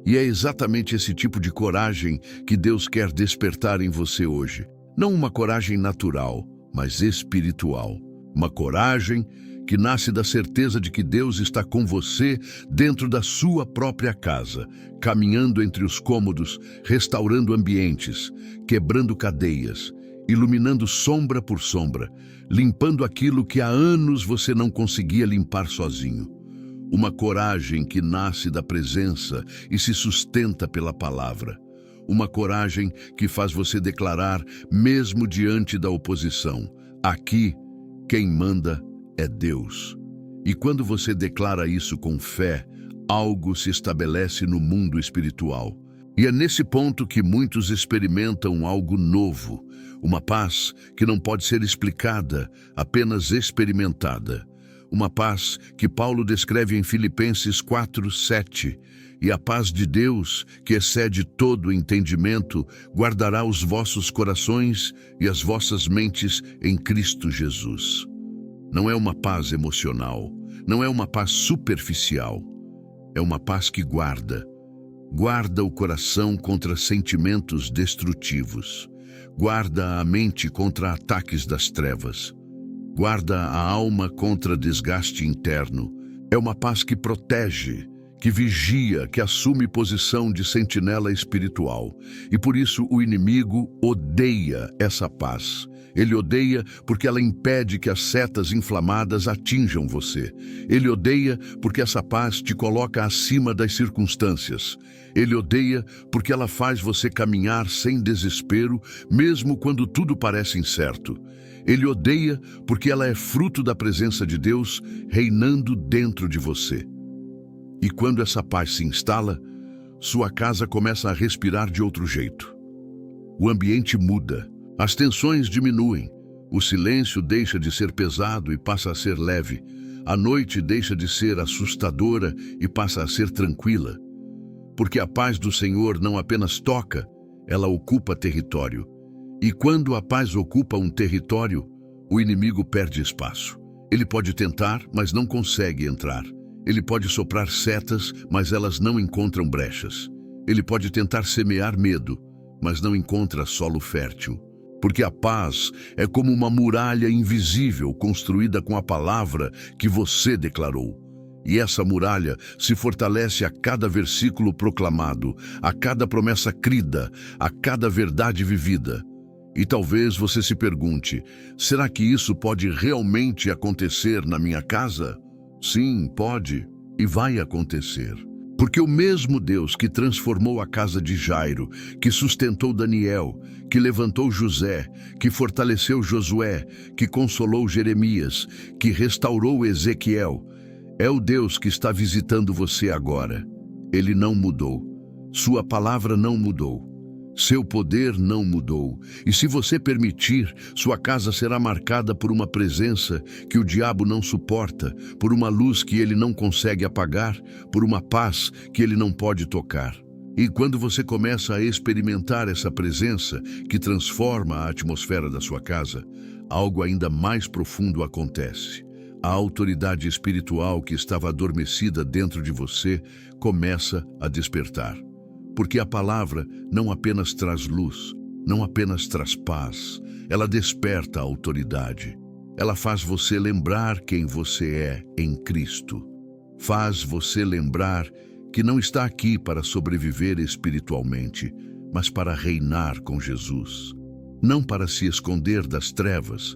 S1: E é exatamente esse tipo de coragem que Deus quer despertar em você hoje. Não uma coragem natural, mas espiritual. Uma coragem que nasce da certeza de que Deus está com você dentro da sua própria casa, caminhando entre os cômodos, restaurando ambientes, quebrando cadeias, iluminando sombra por sombra, limpando aquilo que há anos você não conseguia limpar sozinho. Uma coragem que nasce da presença e se sustenta pela palavra. Uma coragem que faz você declarar, mesmo diante da oposição: aqui, quem manda é Deus. E quando você declara isso com fé, algo se estabelece no mundo espiritual. E é nesse ponto que muitos experimentam algo novo, uma paz que não pode ser explicada, apenas experimentada. Uma paz que Paulo descreve em Filipenses 4:7. E a paz de Deus, que excede todo entendimento, guardará os vossos corações e as vossas mentes em Cristo Jesus. Não é uma paz emocional, não é uma paz superficial. É uma paz que guarda o coração contra sentimentos destrutivos. Guarda a mente contra ataques das trevas. Guarda a alma contra desgaste interno. É uma paz que protege, que vigia, que assume posição de sentinela espiritual. E por isso o inimigo odeia essa paz. Ele odeia porque ela impede que as setas inflamadas atinjam você. Ele odeia porque essa paz te coloca acima das circunstâncias. Ele odeia porque ela faz você caminhar sem desespero, mesmo quando tudo parece incerto. Ele odeia porque ela é fruto da presença de Deus reinando dentro de você. E quando essa paz se instala, sua casa começa a respirar de outro jeito. O ambiente muda. As tensões diminuem, o silêncio deixa de ser pesado e passa a ser leve, a noite deixa de ser assustadora e passa a ser tranquila. Porque a paz do Senhor não apenas toca, ela ocupa território. E quando a paz ocupa um território, o inimigo perde espaço. Ele pode tentar, mas não consegue entrar. Ele pode soprar setas, mas elas não encontram brechas. Ele pode tentar semear medo, mas não encontra solo fértil. Porque a paz é como uma muralha invisível construída com a palavra que você declarou. E essa muralha se fortalece a cada versículo proclamado, a cada promessa crida, a cada verdade vivida. E talvez você se pergunte, será que isso pode realmente acontecer na minha casa? Sim, pode e vai acontecer. Porque o mesmo Deus que transformou a casa de Jairo, que sustentou Daniel, que levantou José, que fortaleceu Josué, que consolou Jeremias, que restaurou Ezequiel, é o Deus que está visitando você agora. Ele não mudou. Sua palavra não mudou. Seu poder não mudou. E se você permitir, sua casa será marcada por uma presença que o diabo não suporta, por uma luz que ele não consegue apagar, por uma paz que ele não pode tocar. E quando você começa a experimentar essa presença que transforma a atmosfera da sua casa, algo ainda mais profundo acontece. A autoridade espiritual que estava adormecida dentro de você começa a despertar. Porque a palavra não apenas traz luz, não apenas traz paz, ela desperta a autoridade. Ela faz você lembrar quem você é em Cristo. Faz você lembrar que não está aqui para sobreviver espiritualmente, mas para reinar com Jesus. Não para se esconder das trevas,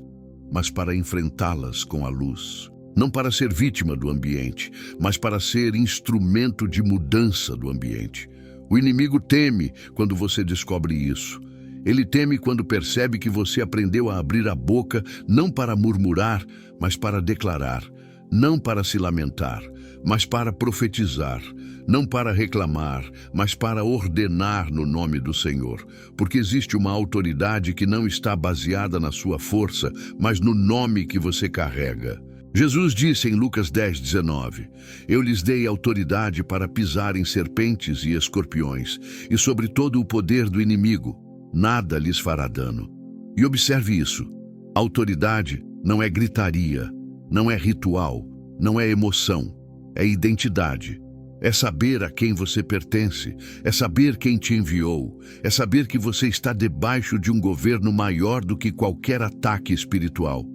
S1: mas para enfrentá-las com a luz. Não para ser vítima do ambiente, mas para ser instrumento de mudança do ambiente. O inimigo teme quando você descobre isso. Ele teme quando percebe que você aprendeu a abrir a boca não para murmurar, mas para declarar. Não para se lamentar, mas para profetizar. Não para reclamar, mas para ordenar no nome do Senhor. Porque existe uma autoridade que não está baseada na sua força, mas no nome que você carrega. Jesus disse em Lucas 10:19, eu lhes dei autoridade para pisar em serpentes e escorpiões, e sobre todo o poder do inimigo, nada lhes fará dano. E observe isso, autoridade não é gritaria, não é ritual, não é emoção, é identidade. É saber a quem você pertence, é saber quem te enviou, é saber que você está debaixo de um governo maior do que qualquer ataque espiritual.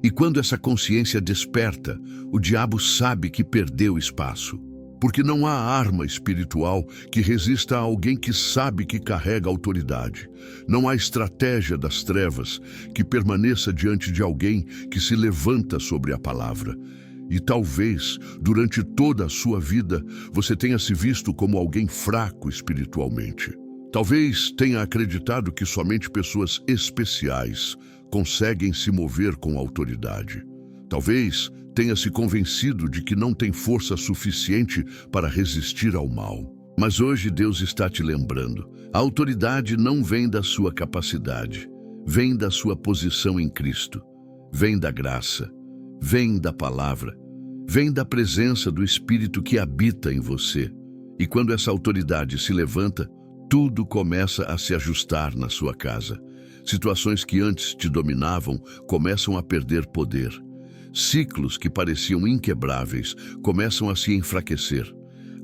S1: E quando essa consciência desperta, o diabo sabe que perdeu espaço. Porque não há arma espiritual que resista a alguém que sabe que carrega autoridade. Não há estratégia das trevas que permaneça diante de alguém que se levanta sobre a palavra. E talvez, durante toda a sua vida, você tenha se visto como alguém fraco espiritualmente. Talvez tenha acreditado que somente pessoas especiais conseguem se mover com autoridade. Talvez tenha se convencido de que não tem força suficiente para resistir ao mal. Mas hoje Deus está te lembrando. A autoridade não vem da sua capacidade, vem da sua posição em Cristo, vem da graça, vem da palavra, vem da presença do Espírito que habita em você. E quando essa autoridade se levanta, tudo começa a se ajustar na sua casa. Situações que antes te dominavam começam a perder poder. Ciclos que pareciam inquebráveis começam a se enfraquecer.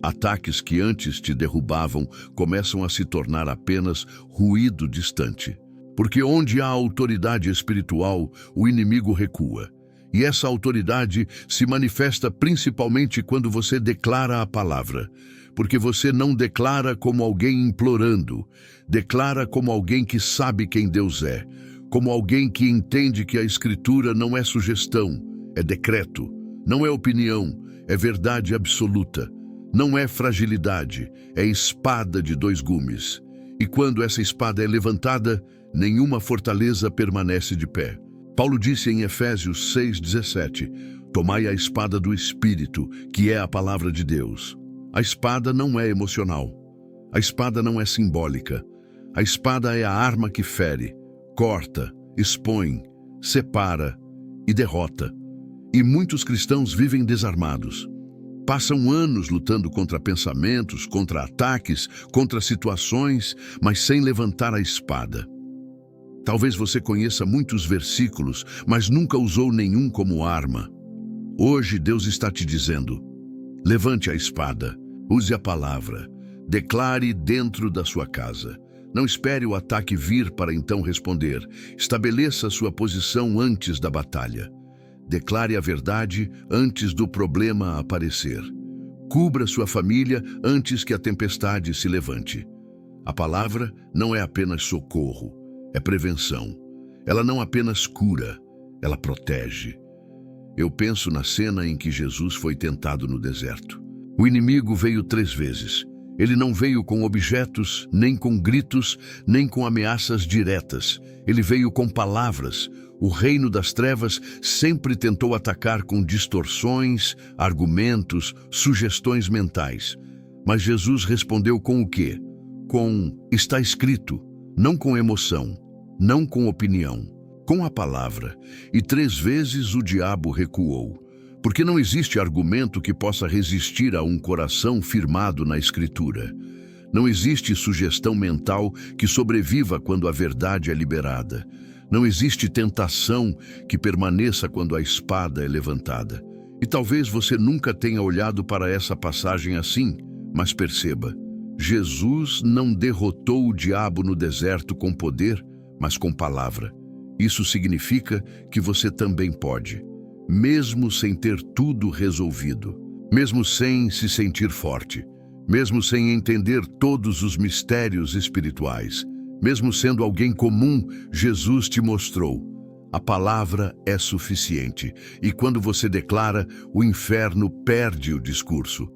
S1: Ataques que antes te derrubavam começam a se tornar apenas ruído distante. Porque onde há autoridade espiritual, o inimigo recua. E essa autoridade se manifesta principalmente quando você declara a palavra. Porque você não declara como alguém implorando, declara como alguém que sabe quem Deus é, como alguém que entende que a Escritura não é sugestão, é decreto, não é opinião, é verdade absoluta, não é fragilidade, é espada de dois gumes. E quando essa espada é levantada, nenhuma fortaleza permanece de pé. Paulo disse em Efésios 6,17, tomai a espada do Espírito, que é a palavra de Deus. A espada não é emocional. A espada não é simbólica. A espada é a arma que fere, corta, expõe, separa e derrota. E muitos cristãos vivem desarmados. Passam anos lutando contra pensamentos, contra ataques, contra situações, mas sem levantar a espada. Talvez você conheça muitos versículos, mas nunca usou nenhum como arma. Hoje Deus está te dizendo: levante a espada, use a palavra, declare dentro da sua casa. Não espere o ataque vir para então responder. Estabeleça sua posição antes da batalha. Declare a verdade antes do problema aparecer. Cubra sua família antes que a tempestade se levante. A palavra não é apenas socorro, é prevenção. Ela não apenas cura, ela protege. Eu penso na cena em que Jesus foi tentado no deserto. O inimigo veio 3 vezes. Ele não veio com objetos, nem com gritos, nem com ameaças diretas. Ele veio com palavras. O reino das trevas sempre tentou atacar com distorções, argumentos, sugestões mentais. Mas Jesus respondeu com o quê? Com está escrito, não com emoção, não com opinião, com a palavra. E 3 vezes o diabo recuou. Porque não existe argumento que possa resistir a um coração firmado na Escritura. Não existe sugestão mental que sobreviva quando a verdade é liberada. Não existe tentação que permaneça quando a espada é levantada. E talvez você nunca tenha olhado para essa passagem assim, mas perceba, Jesus não derrotou o diabo no deserto com poder, mas com palavra. Isso significa que você também pode. Mesmo sem ter tudo resolvido, mesmo sem se sentir forte, mesmo sem entender todos os mistérios espirituais, mesmo sendo alguém comum, Jesus te mostrou. A palavra é suficiente, e quando você declara, o inferno perde o discurso.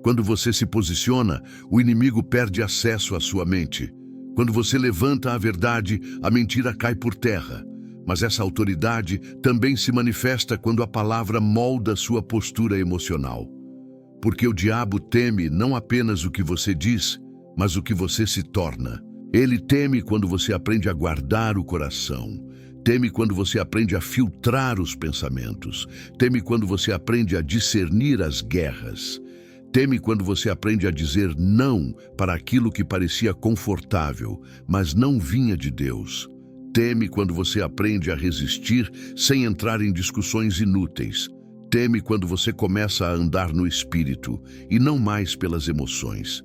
S1: Quando você se posiciona, o inimigo perde acesso à sua mente. Quando você levanta a verdade, a mentira cai por terra. Mas essa autoridade também se manifesta quando a palavra molda sua postura emocional. Porque o diabo teme não apenas o que você diz, mas o que você se torna. Ele teme quando você aprende a guardar o coração. Teme quando você aprende a filtrar os pensamentos. Teme quando você aprende a discernir as guerras. Teme quando você aprende a dizer não para aquilo que parecia confortável, mas não vinha de Deus. Teme quando você aprende a resistir sem entrar em discussões inúteis. Teme quando você começa a andar no espírito e não mais pelas emoções.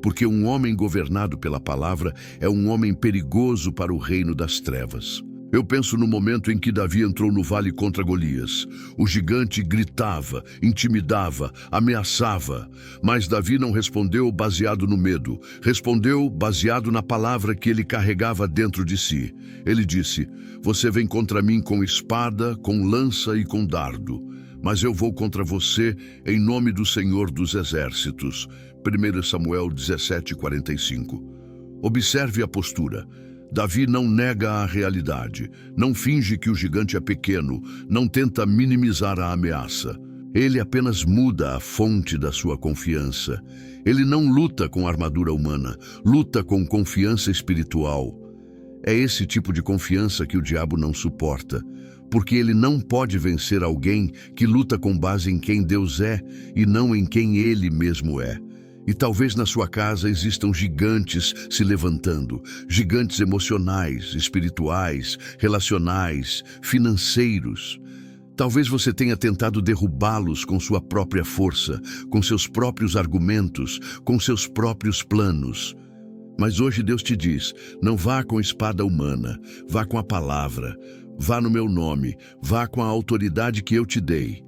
S1: Porque um homem governado pela palavra é um homem perigoso para o reino das trevas. Eu penso no momento em que Davi entrou no vale contra Golias. O gigante gritava, intimidava, ameaçava. Mas Davi não respondeu baseado no medo. Respondeu baseado na palavra que ele carregava dentro de si. Ele disse: você vem contra mim com espada, com lança e com dardo. Mas eu vou contra você em nome do Senhor dos Exércitos. 1 Samuel 17:45. Observe a postura. Davi não nega a realidade, não finge que o gigante é pequeno, não tenta minimizar a ameaça. Ele apenas muda a fonte da sua confiança. Ele não luta com armadura humana, luta com confiança espiritual. É esse tipo de confiança que o diabo não suporta, porque ele não pode vencer alguém que luta com base em quem Deus é e não em quem ele mesmo é. E talvez na sua casa existam gigantes se levantando, gigantes emocionais, espirituais, relacionais, financeiros. Talvez você tenha tentado derrubá-los com sua própria força, com seus próprios argumentos, com seus próprios planos. Mas hoje Deus te diz, não vá com espada humana, vá com a palavra. Vá no meu nome, vá com a autoridade que eu te dei.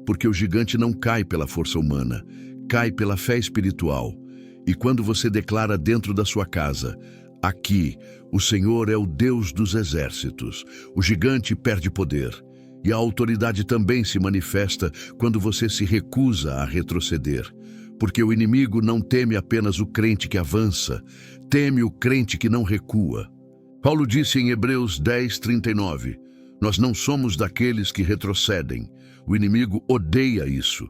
S1: Porque o gigante não cai pela força humana, cai pela fé espiritual. E quando você declara dentro da sua casa: aqui, o Senhor é o Deus dos exércitos, o gigante perde poder. E a autoridade também se manifesta quando você se recusa a retroceder. Porque o inimigo não teme apenas o crente que avança, teme o crente que não recua. Paulo disse em Hebreus 10:39, nós não somos daqueles que retrocedem. O inimigo odeia isso,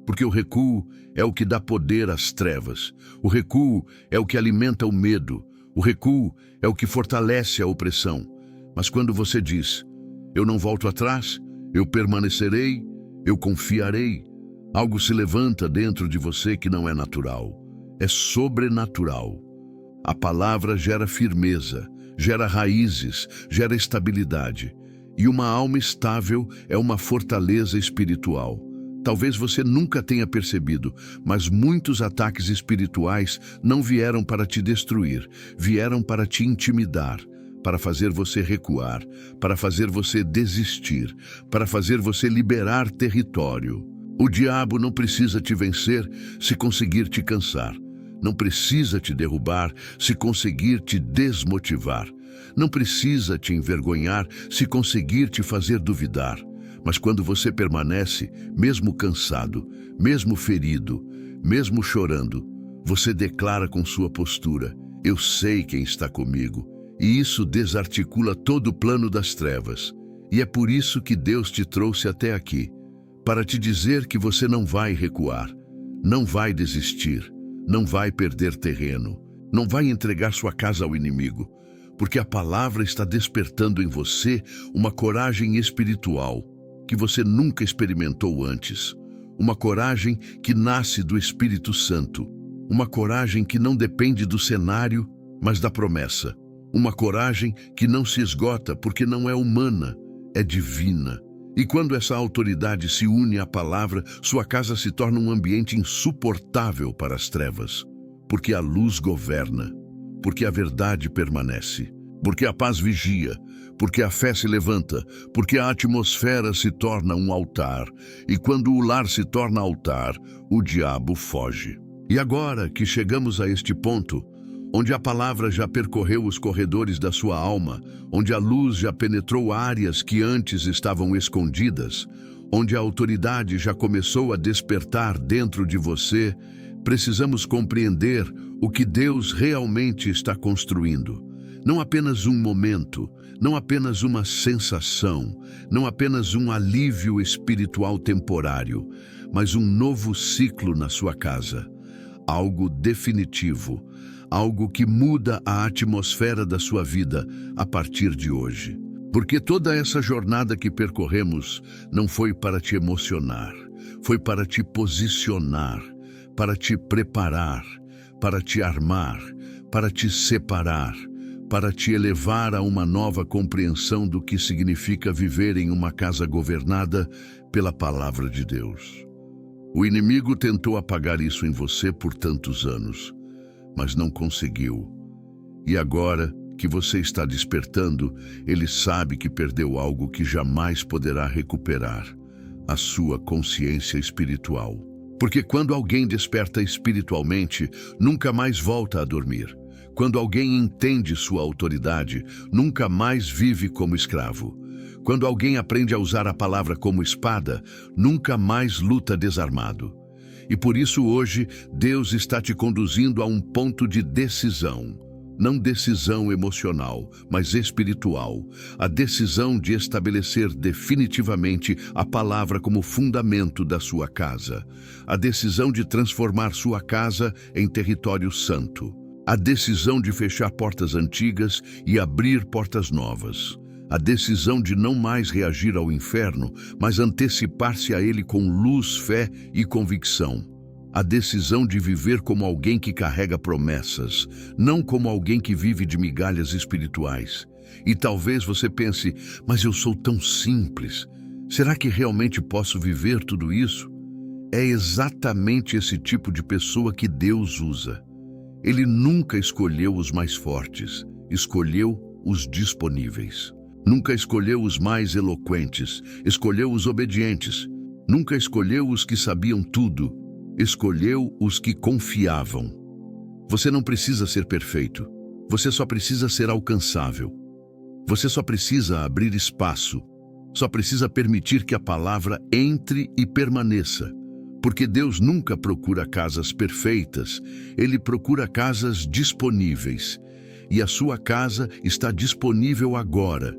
S1: porque o recuo é o que dá poder às trevas. O recuo é o que alimenta o medo. O recuo é o que fortalece a opressão. Mas quando você diz: eu não volto atrás, eu permanecerei, eu confiarei, algo se levanta dentro de você que não é natural, é sobrenatural. A palavra gera firmeza, gera raízes, gera estabilidade. E uma alma estável é uma fortaleza espiritual. Talvez você nunca tenha percebido, mas muitos ataques espirituais não vieram para te destruir, vieram para te intimidar, para fazer você recuar, para fazer você desistir, para fazer você liberar território. O diabo não precisa te vencer se conseguir te cansar. Não precisa te derrubar se conseguir te desmotivar. Não precisa te envergonhar se conseguir te fazer duvidar. Mas quando você permanece, mesmo cansado, mesmo ferido, mesmo chorando, você declara com sua postura: eu sei quem está comigo. E isso desarticula todo o plano das trevas. E é por isso que Deus te trouxe até aqui, para te dizer que você não vai recuar, não vai desistir, não vai perder terreno, não vai entregar sua casa ao inimigo, porque a palavra está despertando em você uma coragem espiritual que você nunca experimentou antes, uma coragem que nasce do Espírito Santo, uma coragem que não depende do cenário, mas da promessa, uma coragem que não se esgota porque não é humana, é divina. E quando essa autoridade se une à palavra, sua casa se torna um ambiente insuportável para as trevas, porque a luz governa, porque a verdade permanece, porque a paz vigia, porque a fé se levanta, porque a atmosfera se torna um altar, e quando o lar se torna altar, o diabo foge. E agora que chegamos a este ponto, onde a palavra já percorreu os corredores da sua alma, onde a luz já penetrou áreas que antes estavam escondidas, onde a autoridade já começou a despertar dentro de você, precisamos compreender o que Deus realmente está construindo. Não apenas um momento, não apenas uma sensação, não apenas um alívio espiritual temporário, mas um novo ciclo na sua casa. Algo definitivo, algo que muda a atmosfera da sua vida a partir de hoje. Porque toda essa jornada que percorremos não foi para te emocionar, foi para te posicionar, para te preparar, para te armar, para te separar, para te elevar a uma nova compreensão do que significa viver em uma casa governada pela palavra de Deus. O inimigo tentou apagar isso em você por tantos anos, mas não conseguiu. E agora que você está despertando, ele sabe que perdeu algo que jamais poderá recuperar: a sua consciência espiritual. Porque quando alguém desperta espiritualmente, nunca mais volta a dormir. Quando alguém entende sua autoridade, nunca mais vive como escravo. Quando alguém aprende a usar a palavra como espada, nunca mais luta desarmado. E por isso hoje, Deus está te conduzindo a um ponto de decisão. Não decisão emocional, mas espiritual. A decisão de estabelecer definitivamente a palavra como fundamento da sua casa. A decisão de transformar sua casa em território santo. A decisão de fechar portas antigas e abrir portas novas. A decisão de não mais reagir ao inferno, mas antecipar-se a ele com luz, fé e convicção. A decisão de viver como alguém que carrega promessas, não como alguém que vive de migalhas espirituais. E talvez você pense: mas eu sou tão simples. Será que realmente posso viver tudo isso? É exatamente esse tipo de pessoa que Deus usa. Ele nunca escolheu os mais fortes, escolheu os disponíveis. Nunca escolheu os mais eloquentes, escolheu os obedientes. Nunca escolheu os que sabiam tudo, escolheu os que confiavam. Você não precisa ser perfeito, você só precisa ser alcançável. Você só precisa abrir espaço, só precisa permitir que a palavra entre e permaneça. Porque Deus nunca procura casas perfeitas, Ele procura casas disponíveis. E a sua casa está disponível agora.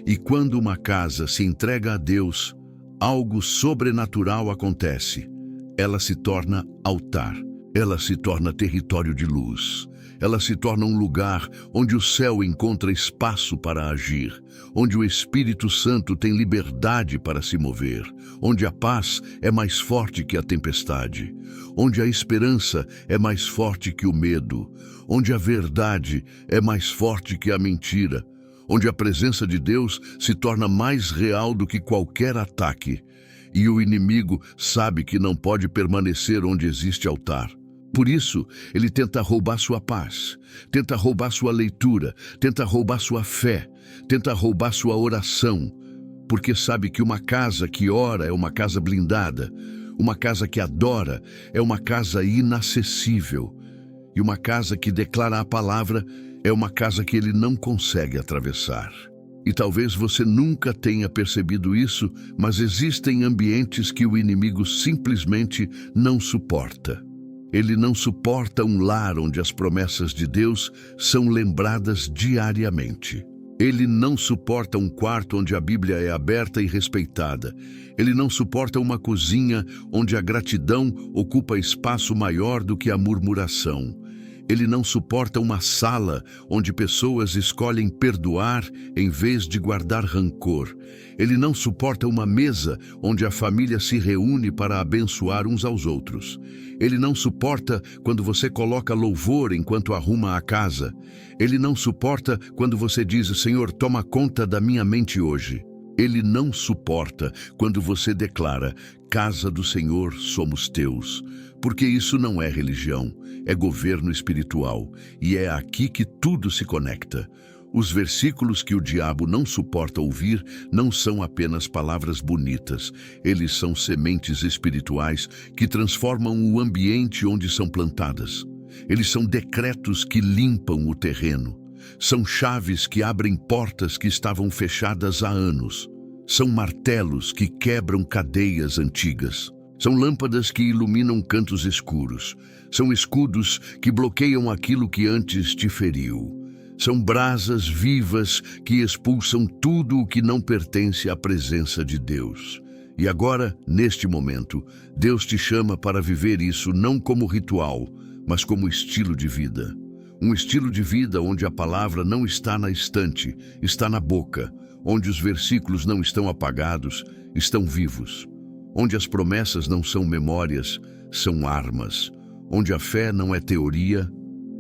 S1: E quando uma casa se entrega a Deus, algo sobrenatural acontece. Ela se torna altar, ela se torna território de luz. Ela se torna um lugar onde o céu encontra espaço para agir, onde o Espírito Santo tem liberdade para se mover, onde a paz é mais forte que a tempestade, onde a esperança é mais forte que o medo, onde a verdade é mais forte que a mentira, onde a presença de Deus se torna mais real do que qualquer ataque, e o inimigo sabe que não pode permanecer onde existe altar. Por isso, ele tenta roubar sua paz, tenta roubar sua leitura, tenta roubar sua fé, tenta roubar sua oração, porque sabe que uma casa que ora é uma casa blindada, uma casa que adora é uma casa inacessível, e uma casa que declara a palavra é uma casa que ele não consegue atravessar. E talvez você nunca tenha percebido isso, mas existem ambientes que o inimigo simplesmente não suporta. Ele não suporta um lar onde as promessas de Deus são lembradas diariamente. Ele não suporta um quarto onde a Bíblia é aberta e respeitada. Ele não suporta uma cozinha onde a gratidão ocupa espaço maior do que a murmuração. Ele não suporta uma sala onde pessoas escolhem perdoar em vez de guardar rancor. Ele não suporta uma mesa onde a família se reúne para abençoar uns aos outros. Ele não suporta quando você coloca louvor enquanto arruma a casa. Ele não suporta quando você diz, Senhor, toma conta da minha mente hoje. Ele não suporta quando você declara, casa do Senhor somos teus. Porque isso não é religião, é governo espiritual, e é aqui que tudo se conecta. Os versículos que o diabo não suporta ouvir não são apenas palavras bonitas, eles são sementes espirituais que transformam o ambiente onde são plantadas. Eles são decretos que limpam o terreno. São chaves que abrem portas que estavam fechadas há anos. São martelos que quebram cadeias antigas. São lâmpadas que iluminam cantos escuros. São escudos que bloqueiam aquilo que antes te feriu. São brasas vivas que expulsam tudo o que não pertence à presença de Deus. E agora, neste momento, Deus te chama para viver isso não como ritual, mas como estilo de vida. Um estilo de vida onde a palavra não está na estante, está na boca, onde os versículos não estão apagados, estão vivos. Onde as promessas não são memórias, são armas. Onde a fé não é teoria,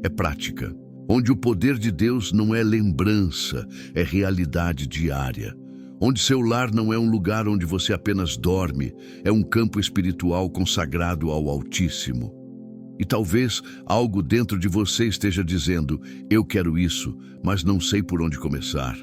S1: é prática. Onde o poder de Deus não é lembrança, é realidade diária. Onde seu lar não é um lugar onde você apenas dorme, é um campo espiritual consagrado ao Altíssimo. E talvez algo dentro de você esteja dizendo, eu quero isso, mas não sei por onde começar.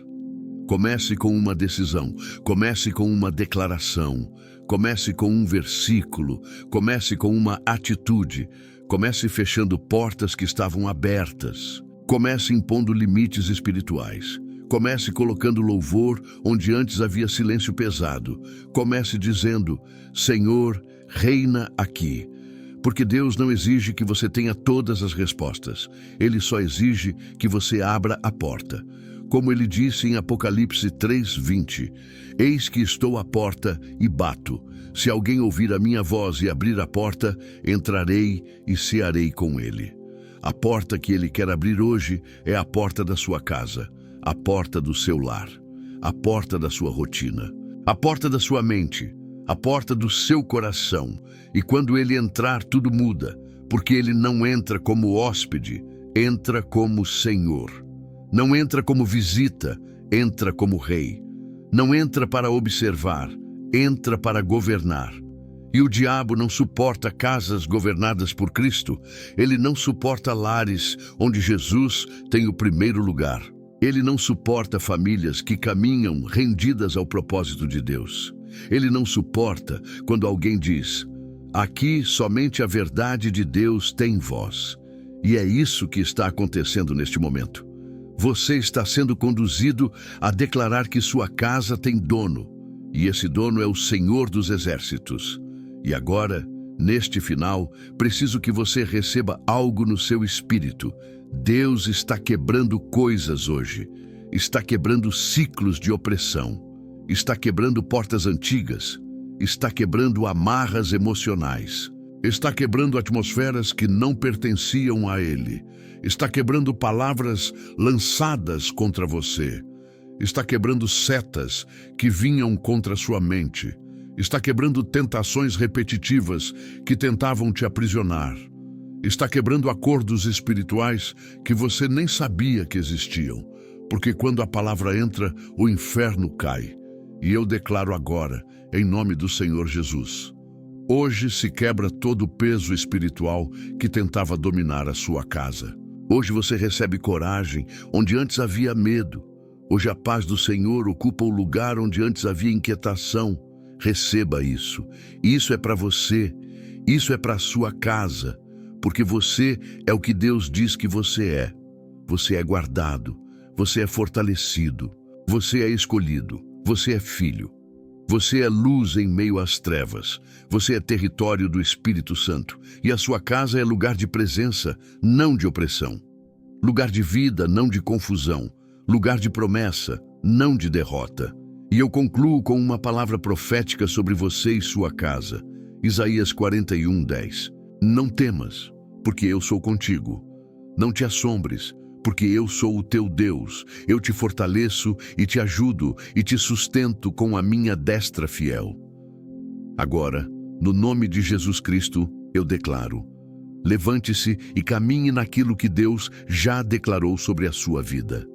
S1: Comece com uma decisão, comece com uma declaração, comece com um versículo, comece com uma atitude, comece fechando portas que estavam abertas, comece impondo limites espirituais, comece colocando louvor onde antes havia silêncio pesado, comece dizendo, Senhor, reina aqui. Porque Deus não exige que você tenha todas as respostas, Ele só exige que você abra a porta. Como ele disse em Apocalipse 3:20, eis que estou à porta e bato. Se alguém ouvir a minha voz e abrir a porta, entrarei e cearei com ele. A porta que ele quer abrir hoje é a porta da sua casa, a porta do seu lar, a porta da sua rotina, a porta da sua mente, a porta do seu coração. E quando ele entrar, tudo muda, porque ele não entra como hóspede, entra como Senhor. Não entra como visita, entra como rei. Não entra para observar, entra para governar. E o diabo não suporta casas governadas por Cristo. Ele não suporta lares onde Jesus tem o primeiro lugar. Ele não suporta famílias que caminham rendidas ao propósito de Deus. Ele não suporta quando alguém diz: aqui somente a verdade de Deus tem voz. E é isso que está acontecendo neste momento. Você está sendo conduzido a declarar que sua casa tem dono, e esse dono é o Senhor dos Exércitos. E agora, neste final, preciso que você receba algo no seu espírito. Deus está quebrando coisas hoje. Está quebrando ciclos de opressão. Está quebrando portas antigas. Está quebrando amarras emocionais. Está quebrando atmosferas que não pertenciam a Ele. Está quebrando palavras lançadas contra você. Está quebrando setas que vinham contra sua mente. Está quebrando tentações repetitivas que tentavam te aprisionar. Está quebrando acordos espirituais que você nem sabia que existiam. Porque quando a palavra entra, o inferno cai. E eu declaro agora, em nome do Senhor Jesus: hoje se quebra todo o peso espiritual que tentava dominar a sua casa. Hoje você recebe coragem onde antes havia medo. Hoje a paz do Senhor ocupa o lugar onde antes havia inquietação. Receba isso. Isso é para você. Isso é para a sua casa. Porque você é o que Deus diz que você é. Você é guardado. Você é fortalecido. Você é escolhido. Você é filho. Você é luz em meio às trevas. Você é território do Espírito Santo. E a sua casa é lugar de presença, não de opressão. Lugar de vida, não de confusão. Lugar de promessa, não de derrota. E eu concluo com uma palavra profética sobre você e sua casa. Isaías 41:10. Não temas, porque eu sou contigo. Não te assombres, porque eu sou o teu Deus. Eu te fortaleço e te ajudo e te sustento com a minha destra fiel. Agora, no nome de Jesus Cristo, eu declaro: levante-se e caminhe naquilo que Deus já declarou sobre a sua vida.